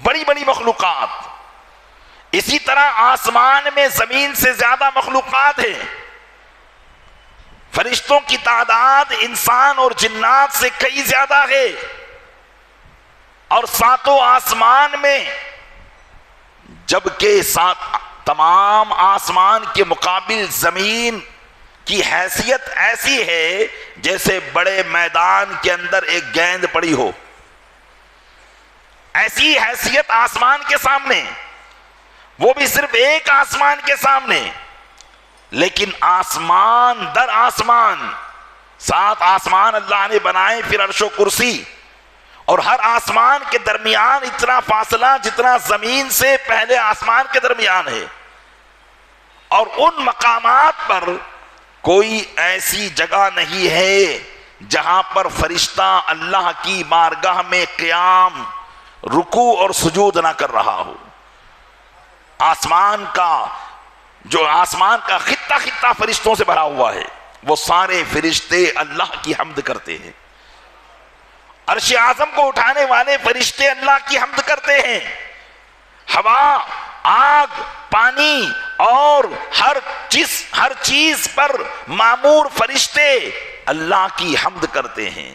بڑی بڑی مخلوقات. اسی طرح آسمان میں زمین سے زیادہ مخلوقات ہیں. فرشتوں کی تعداد انسان اور جنات سے کئی زیادہ ہے، اور ساتوں آسمان میں جبکہ تمام آسمان کے مقابل زمین کی حیثیت ایسی ہے جیسے بڑے میدان کے اندر ایک گیند پڑی ہو، ایسی حیثیت آسمان کے سامنے، وہ بھی صرف ایک آسمان کے سامنے، لیکن آسمان در آسمان، 7 آسمان اللہ نے بنائے، پھر عرش و کرسی، اور ہر آسمان کے درمیان اتنا فاصلہ جتنا زمین سے پہلے آسمان کے درمیان ہے، اور ان مقامات پر کوئی ایسی جگہ نہیں ہے جہاں پر فرشتہ اللہ کی بارگاہ میں قیام، رکوع اور سجود نہ کر رہا ہو۔ آسمان کا خطہ خطہ فرشتوں سے بھرا ہوا ہے، وہ سارے فرشتے اللہ کی حمد کرتے ہیں۔ عرش اعظم کو اٹھانے والے فرشتے اللہ کی حمد کرتے ہیں۔ ہوا، آگ، پانی اور ہر چیز پر مامور فرشتے اللہ کی حمد کرتے ہیں،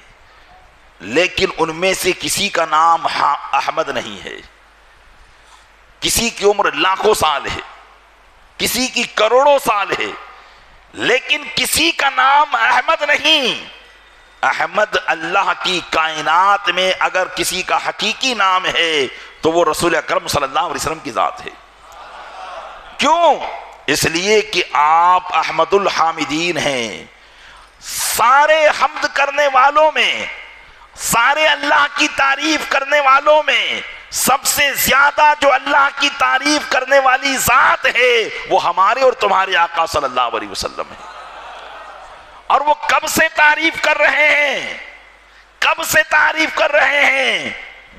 لیکن ان میں سے کسی کا نام احمد نہیں ہے۔ کسی کی عمر لاکھوں سال ہے، کسی کی کروڑوں سال ہے، لیکن کسی کا نام احمد نہیں۔ احمد اللہ کی کائنات میں اگر کسی کا حقیقی نام ہے تو وہ رسول اکرم صلی اللہ علیہ وسلم کی ذات ہے۔ کیوں؟ اس لیے کہ آپ احمد الحامدین ہیں۔ سارے حمد کرنے والوں میں، سارے اللہ کی تعریف کرنے والوں میں سب سے زیادہ جو اللہ کی تعریف کرنے والی ذات ہے وہ ہمارے اور تمہارے آقا صلی اللہ علیہ وسلم ہے۔ اور وہ کب سے تعریف کر رہے ہیں؟ کب سے تعریف کر رہے ہیں؟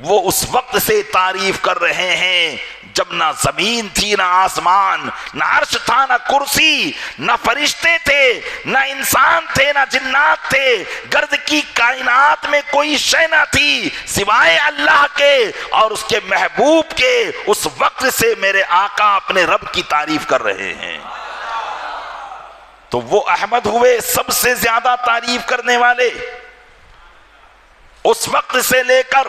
وہ اس وقت سے تعریف کر رہے ہیں جب نہ زمین تھی، نہ آسمان، نہ عرش تھا، نہ کرسی، نہ فرشتے تھے، نہ انسان تھے، نہ جنات تھے، گرد کی کائنات میں کوئی شے نہ تھی سوائے اللہ کے اور اس کے محبوب کے۔ اس وقت سے میرے آقا اپنے رب کی تعریف کر رہے ہیں۔ تو وہ احمد ہوئے سب سے زیادہ تعریف کرنے والے۔ اس وقت سے لے کر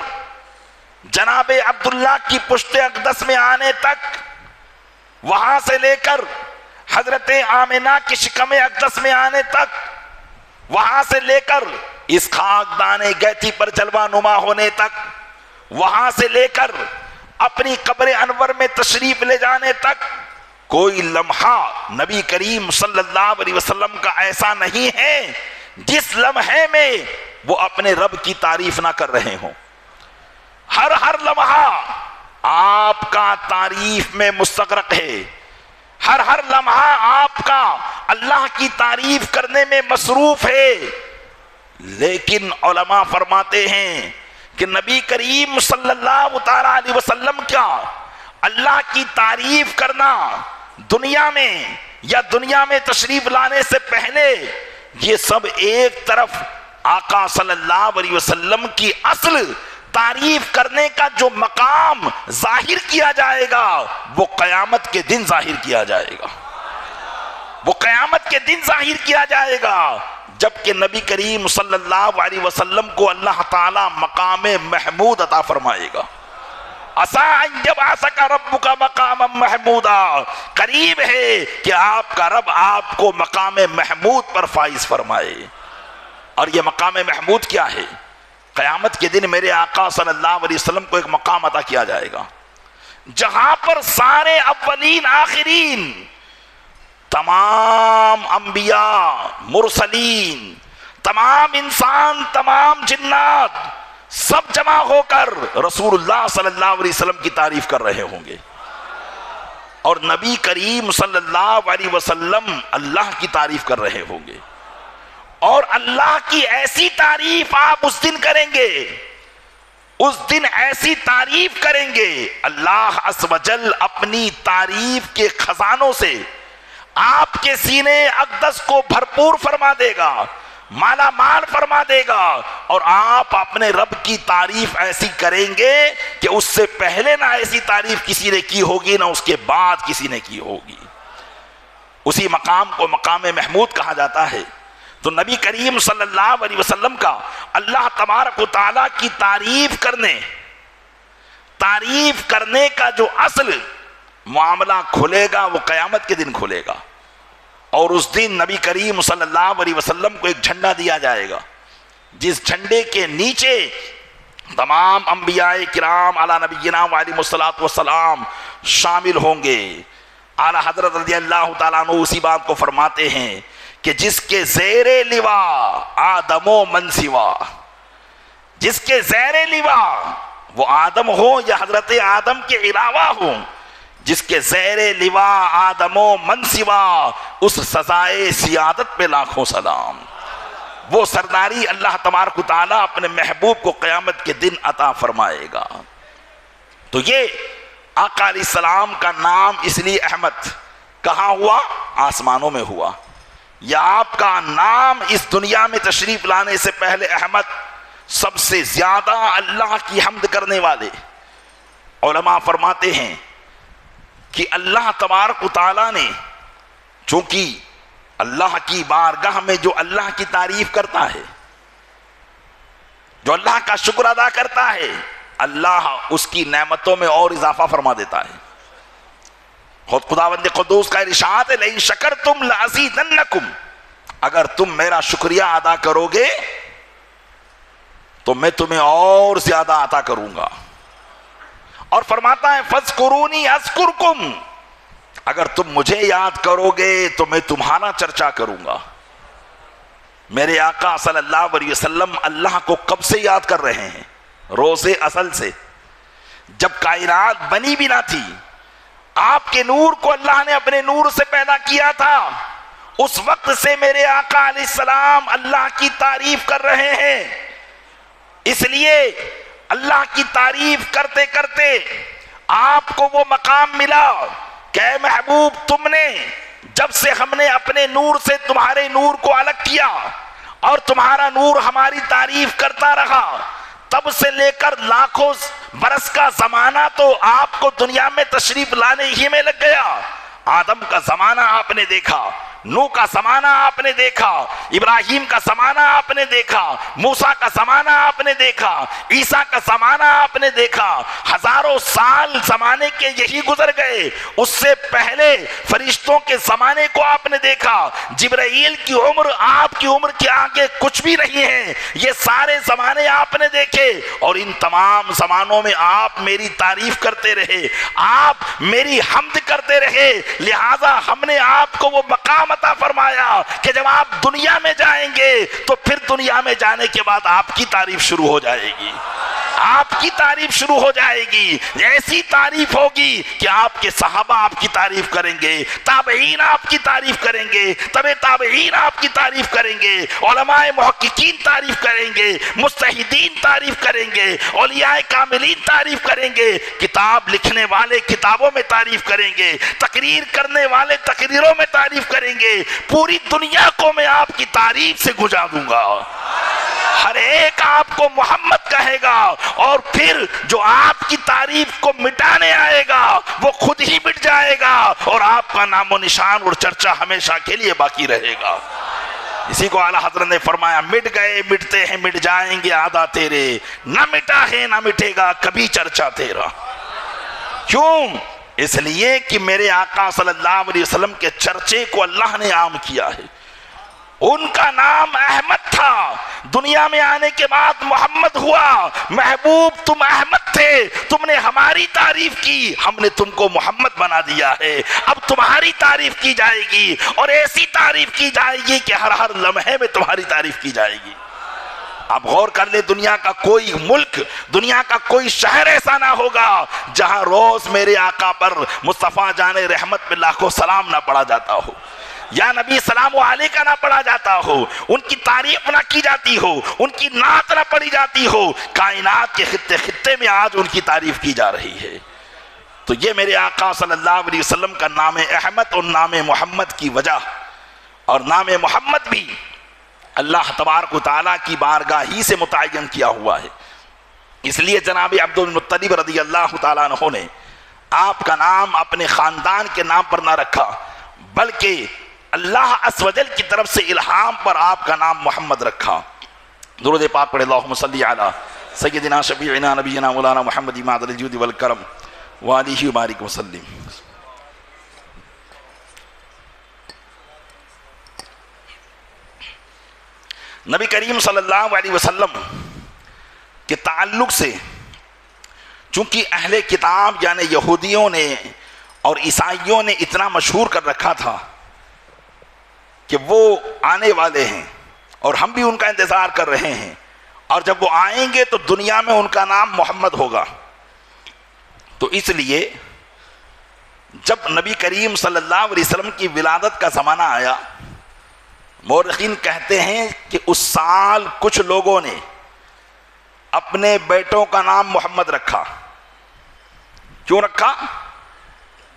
جناب عبداللہ کی پشت اقدس میں آنے تک، وہاں سے لے کر حضرت آمنہ کی شکم اقدس میں آنے تک، وہاں سے لے کر اس خاکدان گیتی پر جلوہ نما ہونے تک، وہاں سے لے کر اپنی قبر انور میں تشریف لے جانے تک، کوئی لمحہ نبی کریم صلی اللہ علیہ وسلم کا ایسا نہیں ہے جس لمحے میں وہ اپنے رب کی تعریف نہ کر رہے ہوں۔ ہر لمحہ آپ کا تعریف میں مستغرق ہے، ہر لمحہ آپ کا اللہ کی تعریف کرنے میں مصروف ہے۔ لیکن علماء فرماتے ہیں کہ نبی کریم صلی اللہ تعالی علیہ وسلم کا اللہ کی تعریف کرنا دنیا میں یا دنیا میں تشریف لانے سے پہلے، یہ سب ایک طرف آقا صلی اللہ علیہ وسلم کی اصل تعریف کرنے کا جو مقام ظاہر کیا جائے گا وہ قیامت کے دن ظاہر کیا جائے گا، وہ قیامت کے دن ظاہر کیا جائے گا، جبکہ نبی کریم صلی اللہ علیہ وسلم کو اللہ تعالی مقام محمود عطا فرمائے گا۔ عسیٰ ان یبعثک ربک مقاما محمودا، قریب ہے کہ آپ کا رب آپ کو مقام محمود پر فائز فرمائے۔ اور یہ مقام محمود کیا ہے؟ قیامت کے دن میرے آقا صلی اللہ علیہ وسلم کو ایک مقام عطا کیا جائے گا جہاں پر سارے اولین آخرین، تمام انبیاء، مرسلین، تمام انسان، تمام جنات سب جمع ہو کر رسول اللہ صلی اللہ علیہ وسلم کی تعریف کر رہے ہوں گے، اور نبی کریم صلی اللہ علیہ وسلم اللہ کی تعریف کر رہے ہوں گے، اور اللہ کی ایسی تعریف آپ اس دن کریں گے، اس دن ایسی تعریف کریں گے، اللہ عز و جل اپنی تعریف کے خزانوں سے آپ کے سینے اقدس کو بھرپور فرما دے گا، مالا مال فرما دے گا، اور آپ اپنے رب کی تعریف ایسی کریں گے کہ اس سے پہلے نہ ایسی تعریف کسی نے کی ہوگی، نہ اس کے بعد کسی نے کی ہوگی۔ اسی مقام کو مقام محمود کہا جاتا ہے۔ تو نبی کریم صلی اللہ علیہ وسلم کا اللہ تبارک و تعالیٰ کی تعریف کرنے کا جو اصل معاملہ کھلے گا وہ قیامت کے دن کھلے گا، اور اس دن نبی کریم صلی اللہ علیہ وسلم کو ایک جھنڈا دیا جائے گا، جس جھنڈے کے نیچے تمام انبیاء کرام علی نبینا وعلیہ الصلوۃ والسلام شامل ہوں گے۔ اعلیٰ حضرت رضی اللہ تعالیٰ عنہ اسی بات کو فرماتے ہیں کہ جس کے زیر لواء آدم و من سوا، جس کے زیر لواء وہ آدم ہو یا حضرت آدم کے علاوہ ہو، جس کے زیر لواء آدم و من سوا، اس سزائے سیادت پہ لاکھوں سلام۔ وہ سرداری اللہ تبارک و تعالیٰ اپنے محبوب کو قیامت کے دن عطا فرمائے گا۔ تو یہ آقا علیہ السلام کا نام اس لیے احمد کہاں ہوا؟ آسمانوں میں ہوا۔ یا آپ کا نام اس دنیا میں تشریف لانے سے پہلے احمد، سب سے زیادہ اللہ کی حمد کرنے والے علماء فرماتے ہیں کہ اللہ تبارک و تعالیٰ نے، چونکہ اللہ کی بارگاہ میں جو اللہ کی تعریف کرتا ہے، جو اللہ کا شکر ادا کرتا ہے، اللہ اس کی نعمتوں میں اور اضافہ فرما دیتا ہے۔ خود خداوند قدوس کا ارشاد ہے لئن شکرتم لازیدنکم، اگر تم میرا شکریہ ادا کرو گے تو میں تمہیں اور زیادہ عطا کروں گا۔ اور فرماتا ہے فاذکرونی اذکرکم، اگر تم مجھے یاد کرو گے تو میں تمہارا چرچا کروں گا۔ میرے آقا صلی اللہ علیہ وسلم اللہ کو کب سے یاد کر رہے ہیں؟ روز ازل سے، جب کائنات بنی بھی نہ تھی، آپ کے نور کو اللہ نے اپنے نور سے پیدا کیا تھا، اس وقت سے میرے آقا علیہ السلام اللہ کی تعریف کر رہے ہیں۔ اس لیے اللہ کی تعریف کرتے کرتے آپ کو وہ مقام ملا کہ اے محبوب، تم نے جب سے ہم نے اپنے نور سے تمہارے نور کو الگ کیا اور تمہارا نور ہماری تعریف کرتا رہا، تب سے لے کر لاکھوں برس کا زمانہ تو آپ کو دنیا میں تشریف لانے ہی میں لگ گیا۔ آدم کا زمانہ آپ نے دیکھا، نوح کا زمانہ آپ نے دیکھا، ابراہیم کا زمانہ آپ نے دیکھا، موسیٰ کا زمانہ آپ نے دیکھا، عیسیٰ کا زمانہ آپ نے دیکھا۔ ہزاروں سال زمانے کے یہی گزر گئے۔ اس سے پہلے فرشتوں کے زمانے کو آپ نے دیکھا۔ جبرائیل کی عمر آپ کی عمر کے آگے کچھ بھی نہیں ہے۔ یہ سارے زمانے آپ نے دیکھے، اور ان تمام زمانوں میں آپ میری تعریف کرتے رہے، آپ میری حمد کرتے رہے۔ لہٰذا ہم نے آپ کو وہ مقام عطا فرمایا کہ جب آپ دنیا میں جائیں گے تو پھر دنیا میں جانے کے بعد آپ کی تعریف شروع ہو جائے گی، آپ کی تعریف شروع ہو جائے گی۔ ایسی تعریف ہوگی کہ آپ کے صحابہ آپ کی تعریف کریں گے، تابعین آپ کی تعریف کریں گے، تبع تابعین آپ کی تعریف کریں گے، علماء محققین تعریف کریں گے، مجتہدین تعریف کریں گے، اولیاء کاملین تعریف کریں گے، کتاب لکھنے والے کتابوں میں تعریف کریں گے، تقریر کرنے والے تقریروں میں تعریف کریں گے۔ پوری دنیا کو میں آپ کی تعریف سے گجا دوں گا، ہر ایک آپ کو محمد کہے گا، اور پھر جو آپ کی تعریف کو مٹانے آئے گا وہ خود ہی مٹ جائے گا، اور آپ کا نام و نشان اور چرچا ہمیشہ کے لیے باقی رہے گا۔ اسی کو اعلیٰ حضرت نے فرمایا مٹ گئے مٹتے ہیں مٹ جائیں گے عادہ تیرے، نہ مٹا ہے نہ مٹے گا کبھی چرچا تیرا۔ کیوں؟ اس لیے کہ میرے آقا صلی اللہ علیہ وسلم کے چرچے کو اللہ نے عام کیا ہے۔ ان کا نام احمد تھا، دنیا میں آنے کے بعد محمد ہوا۔ محبوب تم احمد تھے، تم نے ہماری تعریف کی، ہم نے تم کو محمد بنا دیا ہے، اب تمہاری تعریف کی جائے گی، اور ایسی تعریف کی جائے گی کہ ہر ہر لمحے میں تمہاری تعریف کی جائے گی۔ اب غور کر لے، دنیا کا کوئی ملک، دنیا کا کوئی شہر ایسا نہ ہوگا جہاں روز میرے آقا پر مصطفیٰ جان رحمت پہ لاکھوں سلام نہ پڑھا جاتا ہو، یا نبی سلام علیہ کا نہ پڑھا جاتا ہو، ان کی تعریف نہ کی جاتی ہو، ان کی نعت نہ پڑھی جاتی ہو۔ کائنات کے خطے خطے میں آج ان کی تعریف کی جا رہی ہے۔ تو یہ میرے آقا صلی اللہ علیہ وسلم کا نام احمد اور نام محمد کی وجہ، اور نام محمد بھی اللہ تبارک و تعالیٰ کی بارگاہ ہی سے متعین کیا ہوا ہے۔ اس لیے جناب عبد المطلب رضی اللہ تعالیٰ عنہ نے آپ کا نام اپنے خاندان کے نام پر نہ رکھا، بلکہ اللہ عز و جل کی طرف سے الہام پر آپ کا نام محمد رکھا۔ درود پاک پڑھے اللہم صلی علی سیدنا شفیعنا نبینا مولانا محمد مادر الجود والکرم وآلہ وبارک وسلم۔ نبی کریم صلی اللہ علیہ وسلم کے تعلق سے چونکہ اہل کتاب یعنی یہودیوں نے اور عیسائیوں نے اتنا مشہور کر رکھا تھا کہ وہ آنے والے ہیں اور ہم بھی ان کا انتظار کر رہے ہیں، اور جب وہ آئیں گے تو دنیا میں ان کا نام محمد ہوگا، تو اس لیے جب نبی کریم صلی اللہ علیہ وسلم کی ولادت کا زمانہ آیا، مورخین کہتے ہیں کہ اس سال کچھ لوگوں نے اپنے بیٹوں کا نام محمد رکھا۔ کیوں رکھا؟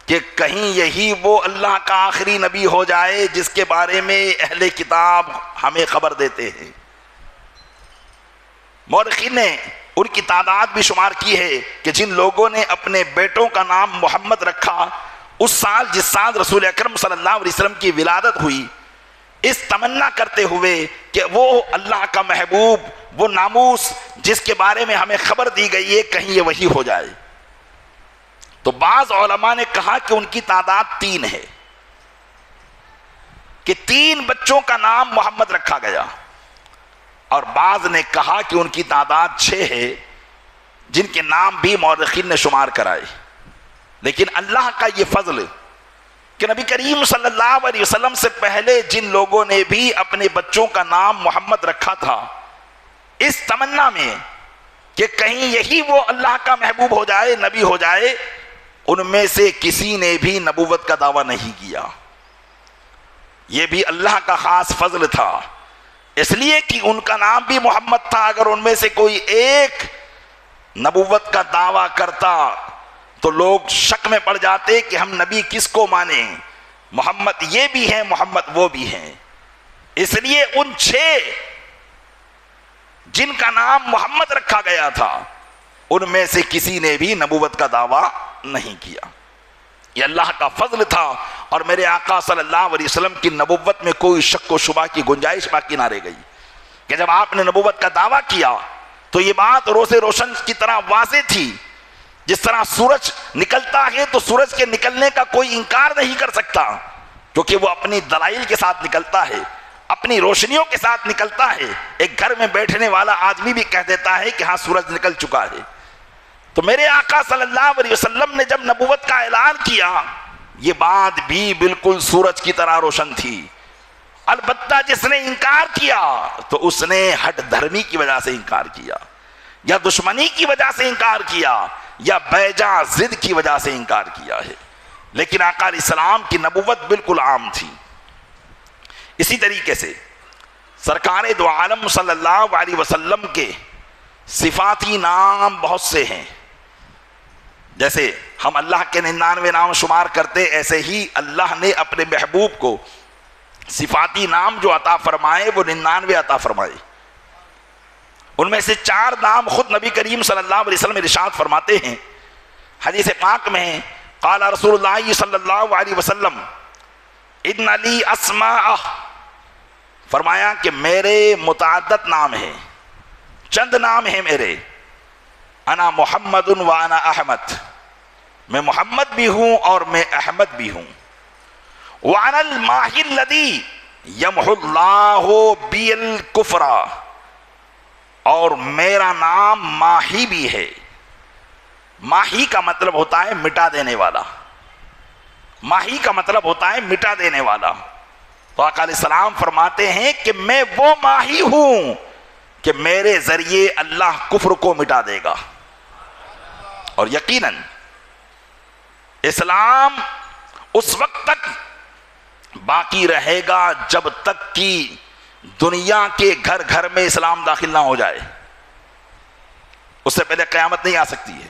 کہ کہیں یہی وہ اللہ کا آخری نبی ہو جائے جس کے بارے میں اہل کتاب ہمیں خبر دیتے ہیں۔ مورخین نے ان کی تعداد بھی شمار کی ہے کہ جن لوگوں نے اپنے بیٹوں کا نام محمد رکھا اس سال، جس سال رسول اکرم صلی اللہ علیہ وسلم کی ولادت ہوئی، اس تمنا کرتے ہوئے کہ وہ اللہ کا محبوب، وہ ناموس جس کے بارے میں ہمیں خبر دی گئی ہے، کہیں یہ وہی ہو جائے۔ تو بعض علماء نے کہا کہ ان کی تعداد 3 ہے، کہ 3 بچوں کا نام محمد رکھا گیا، اور بعض نے کہا کہ ان کی تعداد 6 ہے، جن کے نام بھی مورخین نے شمار کرائے۔ لیکن اللہ کا یہ فضل کہ نبی کریم صلی اللہ علیہ وسلم سے پہلے جن لوگوں نے بھی اپنے بچوں کا نام محمد رکھا تھا، اس تمنا میں کہ کہیں یہی وہ اللہ کا محبوب ہو جائے، نبی ہو جائے، ان میں سے کسی نے بھی نبوت کا دعویٰ نہیں کیا۔ یہ بھی اللہ کا خاص فضل تھا، اس لیے کہ ان کا نام بھی محمد تھا۔ اگر ان میں سے کوئی ایک نبوت کا دعویٰ کرتا تو لوگ شک میں پڑ جاتے کہ ہم نبی کس کو مانیں، محمد یہ بھی ہیں، محمد وہ بھی ہیں۔ اس لیے ان 6 جن کا نام محمد رکھا گیا تھا، ان میں سے کسی نے بھی نبوت کا دعویٰ نہیں کیا۔ یہ اللہ کا فضل تھا، اور میرے آقا صلی اللہ علیہ وسلم کی نبوت میں کوئی شک و شبہ کی گنجائش باقی نہ رہ گئی، کہ جب آپ نے نبوت کا دعویٰ کیا تو یہ بات روز روشن کی طرح واضح تھی۔ جس طرح سورج نکلتا ہے تو سورج کے نکلنے کا کوئی انکار نہیں کر سکتا، کیونکہ وہ اپنی دلائل کے ساتھ نکلتا ہے، اپنی روشنیوں کے ساتھ نکلتا ہے۔ ایک گھر میں بیٹھنے والا آدمی بھی کہہ دیتا ہے کہ ہاں سورج نکل چکا ہے۔ تو میرے آقا صلی اللہ علیہ وسلم نے جب نبوت کا اعلان کیا، یہ بات بھی بالکل سورج کی طرح روشن تھی۔ البتہ جس نے انکار کیا تو اس نے ہٹ دھرمی کی وجہ سے انکار کیا، یا دشمنی کی وجہ سے انکار کیا، یا بیجا ضد کی وجہ سے انکار کیا ہے۔ لیکن آقا علیہ السلام کی نبوت بالکل عام تھی۔ اسی طریقے سے سرکار دو عالم صلی اللہ علیہ وسلم کے صفاتی نام بہت سے ہیں۔ جیسے ہم اللہ کے 99 نام شمار کرتے، ایسے ہی اللہ نے اپنے محبوب کو صفاتی نام جو عطا فرمائے وہ 99 عطا فرمائے۔ ان میں سے 4 نام خود نبی کریم صلی اللہ علیہ وسلم ارشاد فرماتے ہیں، حدیث پاک میں قال رسول اللہ صلی اللہ علیہ وسلم ان لی اسماء، فرمایا کہ میرے متعدد نام ہیں، چند نام ہیں میرے، انا محمد و انا احمد، میں محمد بھی ہوں اور میں احمد بھی ہوں، وانا الماحی الذی یمحو اللہ بی الکفر، اور میرا نام ماہی بھی ہے۔ ماہی کا مطلب ہوتا ہے مٹا دینے والا، ماہی کا مطلب ہوتا ہے مٹا دینے والا۔ تو آقا علیہ السلام فرماتے ہیں کہ میں وہ ماہی ہوں کہ میرے ذریعے اللہ کفر کو مٹا دے گا۔ اور یقیناً اسلام اس وقت تک باقی رہے گا جب تک کہ دنیا کے گھر گھر میں اسلام داخل نہ ہو جائے، اس سے پہلے قیامت نہیں آ سکتی ہے۔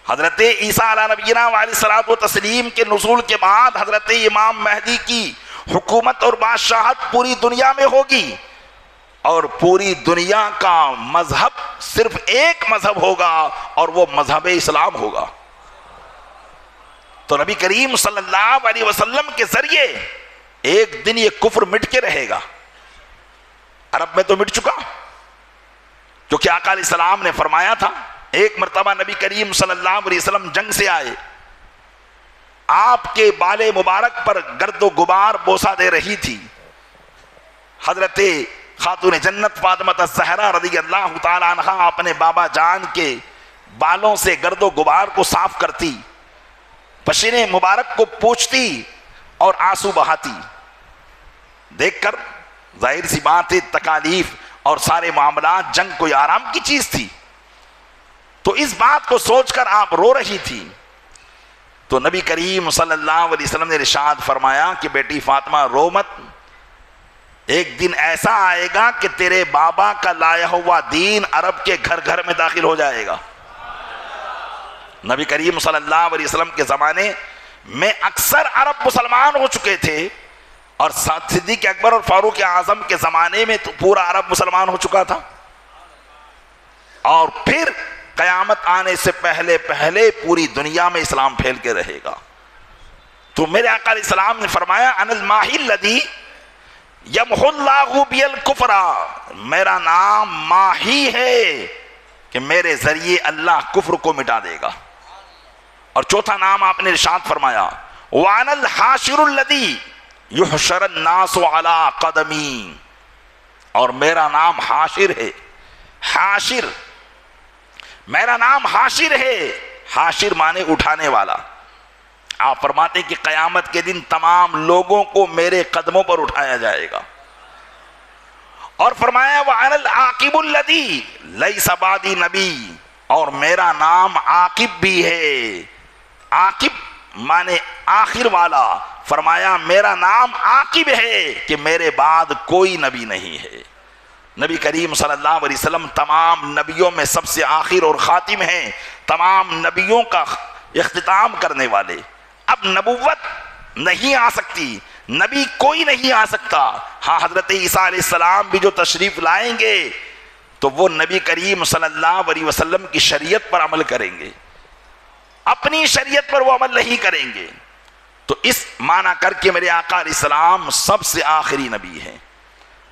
حضرت عیسیٰ علیہ نبینا علیہ الصلوۃ والتسلیم کے نزول کے بعد حضرت امام مہدی کی حکومت اور بادشاہت پوری دنیا میں ہوگی، اور پوری دنیا کا مذہب صرف ایک مذہب ہوگا، اور وہ مذہب اسلام ہوگا۔ تو نبی کریم صلی اللہ علیہ وسلم کے ذریعے ایک دن یہ کفر مٹ کے رہے گا۔ عرب میں تو مٹ چکا، کیونکہ آقا علیہ السلام نے فرمایا تھا، ایک مرتبہ نبی کریم صلی اللہ علیہ وسلم جنگ سے آئے، آپ کے بال مبارک پر گرد و غبار بوسہ دے رہی تھی۔ حضرت خاتون جنت فاطمہ الزہرا رضی اللہ تعالی عنہا اپنے بابا جان کے بالوں سے گرد و غبار کو صاف کرتی، پسینے مبارک کو پوچھتی اور آنسو بہاتی. دیکھ کر ظاہر سی بات ہے تکالیف اور سارے معاملات، جنگ کوئی آرام کی چیز تھی. تو اس بات کو سوچ کر آپ رو رہی تھی. تو نبی کریم صلی اللہ علیہ وسلم نے ارشاد فرمایا کہ بیٹی فاطمہ رو مت، ایک دن ایسا آئے گا کہ تیرے بابا کا لایا ہوا دین عرب کے گھر گھر میں داخل ہو جائے گا. نبی کریم صلی اللہ علیہ وسلم کے زمانے میں اکثر عرب مسلمان ہو چکے تھے، اور صدیق اکبر اور فاروق اعظم کے زمانے میں تو پورا عرب مسلمان ہو چکا تھا. اور پھر قیامت آنے سے پہلے پہلے پوری دنیا میں اسلام پھیل کے رہے گا. تو میرے آقا علیہ السلام نے فرمایا ان الماحی الذی یمحو اللہ بی الکفر، میرا نام ماہی ہے کہ میرے ذریعے اللہ کفر کو مٹا دے گا. اور چوتھا نام آپ نے ارشاد فرمایا وَأَنَا الْحَاشِرُ الَّذِي يُحْشَرُ النَّاسُ عَلَىٰ قَدَمِي، اور میرا نام حاشر ہے. حاشر، میرا نام حاشر ہے. حاشر مانے اٹھانے والا. آپ فرماتے ہیں کہ قیامت کے دن تمام لوگوں کو میرے قدموں پر اٹھایا جائے گا. اور فرمایا وَأَنَا الْعَاقِبُ الَّذِي لَيْسَ بَعْدِي نَبِيٌّ، اور میرا نام عاقب بھی ہے. عاقب مانے آخر والا. فرمایا میرا نام عاقب ہے کہ میرے بعد کوئی نبی نہیں ہے. نبی کریم صلی اللہ علیہ وسلم تمام نبیوں میں سب سے آخر اور خاتم ہیں، تمام نبیوں کا اختتام کرنے والے. اب نبوت نہیں آ سکتی، نبی کوئی نہیں آ سکتا. ہاں حضرت عیسیٰ علیہ السلام بھی جو تشریف لائیں گے تو وہ نبی کریم صلی اللہ علیہ وسلم کی شریعت پر عمل کریں گے، اپنی شریعت پر وہ عمل نہیں کریں گے. تو اس معنی کر کے میرے آقا علیہ السلام سب سے آخری نبی ہیں.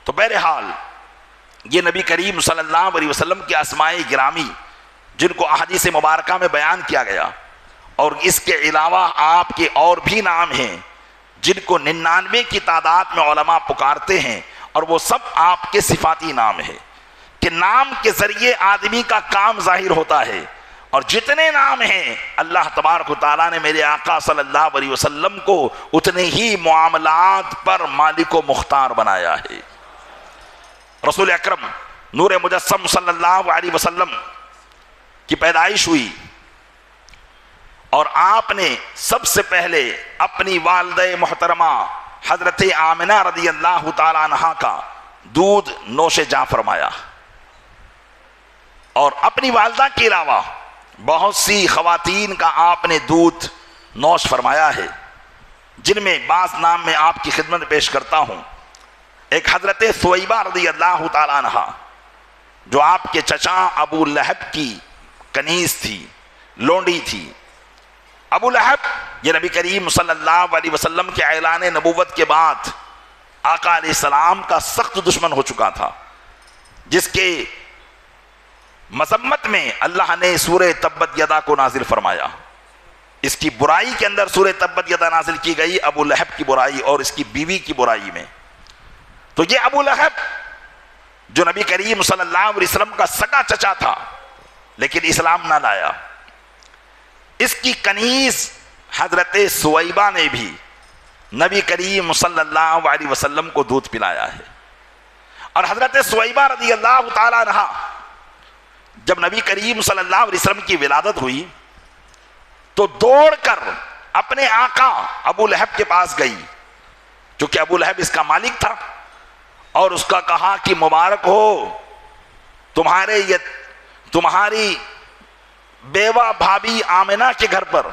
تو بہرحال یہ نبی کریم صلی اللہ علیہ وسلم کے اسماء گرامی جن کو احادیث مبارکہ میں بیان کیا گیا، اور اس کے علاوہ آپ کے اور بھی نام ہیں جن کو 99 کی تعداد میں علماء پکارتے ہیں، اور وہ سب آپ کے صفاتی نام ہیں کہ نام کے ذریعے آدمی کا کام ظاہر ہوتا ہے. اور جتنے نام ہیں اللہ تبارک و تعالیٰ نے میرے آقا صلی اللہ علیہ وسلم کو اتنے ہی معاملات پر مالک و مختار بنایا ہے. رسول اکرم نور مجسم صلی اللہ علیہ وسلم کی پیدائش ہوئی، اور آپ نے سب سے پہلے اپنی والدہ محترمہ حضرت آمنہ رضی اللہ تعالی عنہا کا دودھ نوش جاں فرمایا. اور اپنی والدہ کے علاوہ بہت سی خواتین کا آپ نے دودھ نوش فرمایا ہے، جن میں بعض نام میں آپ کی خدمت پیش کرتا ہوں. ایک حضرت ثویبہ رضی اللہ تعالی عنہا جو آپ کے چچا ابو لہب کی کنیز تھی، لونڈی تھی. ابو لہب یہ نبی کریم صلی اللہ علیہ وسلم کے اعلان نبوت کے بعد آقا علیہ السلام کا سخت دشمن ہو چکا تھا، جس کے مذمت میں اللہ نے سورہ تبت یدا کو نازل فرمایا. اس کی برائی کے اندر سورہ تبت یدا نازل کی گئی، ابو لہب کی برائی اور اس کی بیوی کی برائی میں. تو یہ ابو لہب جو نبی کریم صلی اللہ علیہ وسلم کا سگا چچا تھا لیکن اسلام نہ لایا، اس کی کنیز حضرت ثویبہ نے بھی نبی کریم صلی اللہ علیہ وسلم کو دودھ پلایا ہے. اور حضرت ثویبہ رضی اللہ تعالی عنہا جب نبی کریم صلی اللہ علیہ وسلم کی ولادت ہوئی تو دوڑ کر اپنے آقا ابو لہب کے پاس گئی، چونکہ ابو لہب اس کا مالک تھا، اور اس کا کہا کہ مبارک ہو تمہاری بیوہ بھابی آمنہ کے گھر پر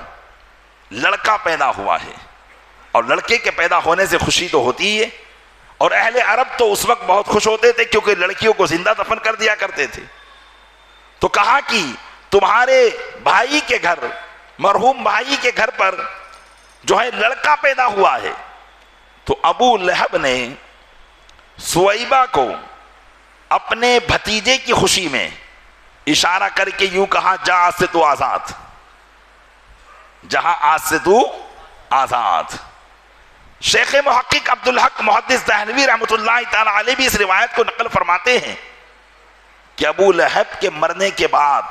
لڑکا پیدا ہوا ہے. اور لڑکے کے پیدا ہونے سے خوشی تو ہوتی ہے، اور اہل عرب تو اس وقت بہت خوش ہوتے تھے کیونکہ لڑکیوں کو زندہ دفن کر دیا کرتے تھے. تو کہا کہ تمہارے بھائی کے گھر، مرحوم بھائی کے گھر پر جو ہے لڑکا پیدا ہوا ہے. تو ابو لہب نے ثویبہ کو اپنے بھتیجے کی خوشی میں اشارہ کر کے یوں کہا جہاں آج سے تو آزاد، جہاں آج سے تو آزاد. شیخ محقق عبدالحق محدث دہلوی رحمۃ اللہ تعالی علیہ بھی اس روایت کو نقل فرماتے ہیں کہ ابو لہب کے مرنے کے بعد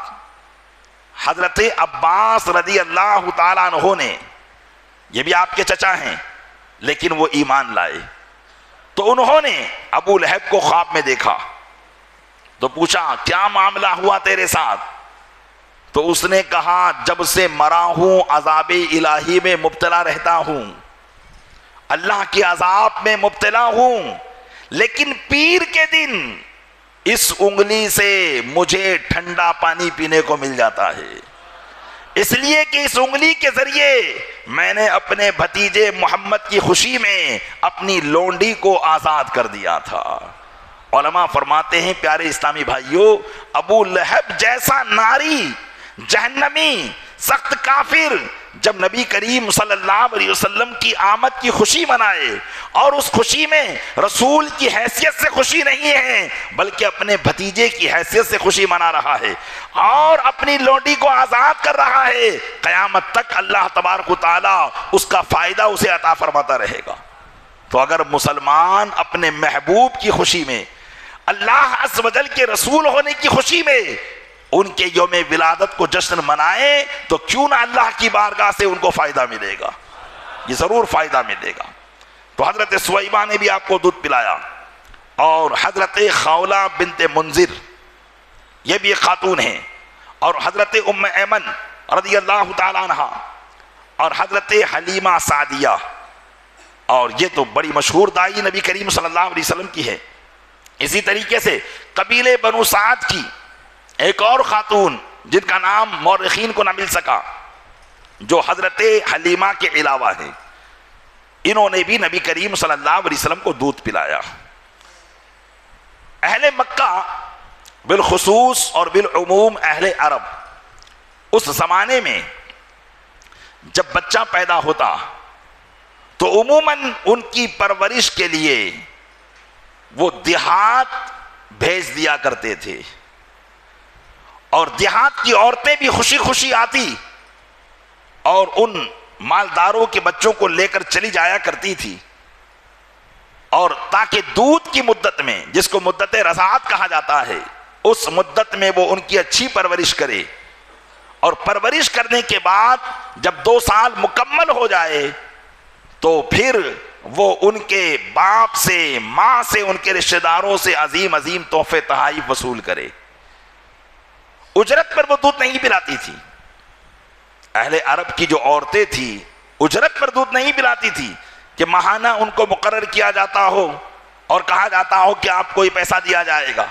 حضرت عباس رضی اللہ تعالیٰ عنہ نے، یہ بھی آپ کے چچا ہیں لیکن وہ ایمان لائے، تو انہوں نے ابو لہب کو خواب میں دیکھا تو پوچھا کیا معاملہ ہوا تیرے ساتھ؟ تو اس نے کہا جب سے مرا ہوں عذاب الہی میں مبتلا رہتا ہوں، اللہ کے عذاب میں مبتلا ہوں، لیکن پیر کے دن اس انگلی سے مجھے ٹھنڈا پانی پینے کو مل جاتا ہے، اس لیے کہ اس انگلی کے ذریعے میں نے اپنے بھتیجے محمد کی خوشی میں اپنی لونڈی کو آزاد کر دیا تھا۔ علماء فرماتے ہیں پیارے اسلامی بھائیوں، ابو لہب جیسا ناری، جہنمی، سخت کافر جب نبی کریم صلی اللہ علیہ وسلم کی آمد کی خوشی منائے اور اس خوشی میں رسول کی حیثیت سے خوشی نہیں ہے بلکہ اپنے بھتیجے کی حیثیت سے خوشی منا رہا ہے اور اپنی لونڈی کو آزاد کر رہا ہے، قیامت تک اللہ تبارک و تعالی اس کا فائدہ اسے عطا فرماتا رہے گا۔ تو اگر مسلمان اپنے محبوب کی خوشی میں، اللہ عز و جل کے رسول ہونے کی خوشی میں ان کے یوم ولادت کو جشن منائے تو کیوں نہ اللہ کی بارگاہ سے ان کو فائدہ ملے گا، یہ ضرور فائدہ ملے گا۔ تو حضرت سویبہ نے بھی آپ کو دودھ پلایا، اور حضرت خولہ بنت منذر یہ بھی ایک خاتون ہیں، اور حضرت ام ایمن رضی اللہ تعالی عنہ، اور حضرت حلیمہ سعدیہ، اور یہ تو بڑی مشہور دائی نبی کریم صلی اللہ علیہ وسلم کی ہے۔ اسی طریقے سے قبیلے بنو سعد کی ایک اور خاتون جن کا نام مورخین کو نہ مل سکا، جو حضرت حلیمہ کے علاوہ ہیں، انہوں نے بھی نبی کریم صلی اللہ علیہ وسلم کو دودھ پلایا۔ اہل مکہ بالخصوص اور بالعموم اہل عرب اس زمانے میں جب بچہ پیدا ہوتا تو عموماً ان کی پرورش کے لیے وہ دیہات بھیج دیا کرتے تھے، اور دیہات کی عورتیں بھی خوشی خوشی آتی اور ان مالداروں کے بچوں کو لے کر چلی جایا کرتی تھی، اور تاکہ دودھ کی مدت میں، جس کو مدت رضاعت کہا جاتا ہے، اس مدت میں وہ ان کی اچھی پرورش کرے، اور پرورش کرنے کے بعد جب 2 سال مکمل ہو جائے تو پھر وہ ان کے باپ سے، ماں سے، ان کے رشتہ داروں سے عظیم عظیم تحفے تحائف وصول کرے۔ اجرت پر وہ دودھ نہیں پلاتی تھی، اہل عرب کی جو عورتیں تھیں اجرت پر دودھ نہیں پلاتی تھی کہ ماہانہ ان کو مقرر کیا جاتا ہو اور کہا جاتا ہو کہ آپ کو یہ پیسہ دیا جائے گا،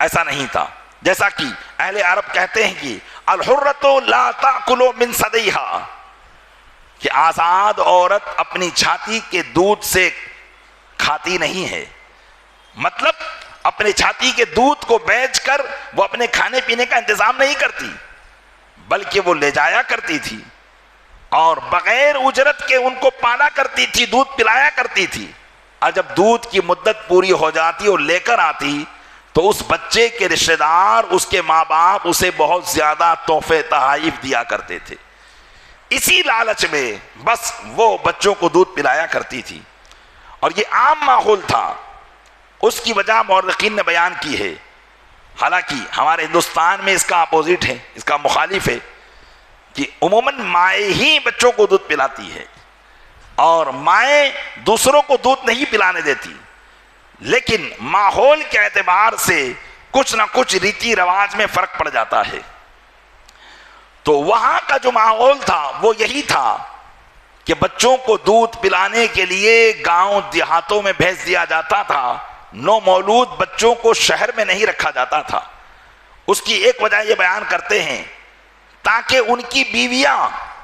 ایسا نہیں تھا۔ جیسا کہ اہل عرب کہتے ہیں کہ الحرۃ لا تأکل من ثدیھا، کہ آزاد عورت اپنی چھاتی کے دودھ سے کھاتی نہیں ہے، مطلب اپنے چھاتی کے دودھ کو بیچ کر وہ اپنے کھانے پینے کا انتظام نہیں کرتی، بلکہ وہ لے جایا کرتی تھی اور بغیر اجرت کے ان کو پالا کرتی تھی، دودھ پلایا کرتی تھی، اور جب دودھ کی مدت پوری ہو جاتی اور لے کر آتی تو اس بچے کے رشتہ دار، اس کے ماں باپ اسے بہت زیادہ تحفے تحائف دیا کرتے تھے۔ اسی لالچ میں بس وہ بچوں کو دودھ پلایا کرتی تھی، اور یہ عام ماحول تھا۔ اس کی وجہ مورخین نے بیان کی ہے، حالانکہ ہمارے ہندوستان میں اس کا اپوزٹ ہے، اس کا مخالف ہے، کہ عموماً مائیں ہی بچوں کو دودھ پلاتی ہے اور مائیں دوسروں کو دودھ نہیں پلانے دیتی، لیکن ماحول کے اعتبار سے کچھ نہ کچھ ریتی رواج میں فرق پڑ جاتا ہے۔ تو وہاں کا جو ماحول تھا وہ یہی تھا کہ بچوں کو دودھ پلانے کے لیے گاؤں دیہاتوں میں بھیج دیا جاتا تھا، نو مولود بچوں کو شہر میں نہیں رکھا جاتا تھا۔ اس کی ایک وجہ یہ بیان کرتے ہیں تاکہ ان کی بیویاں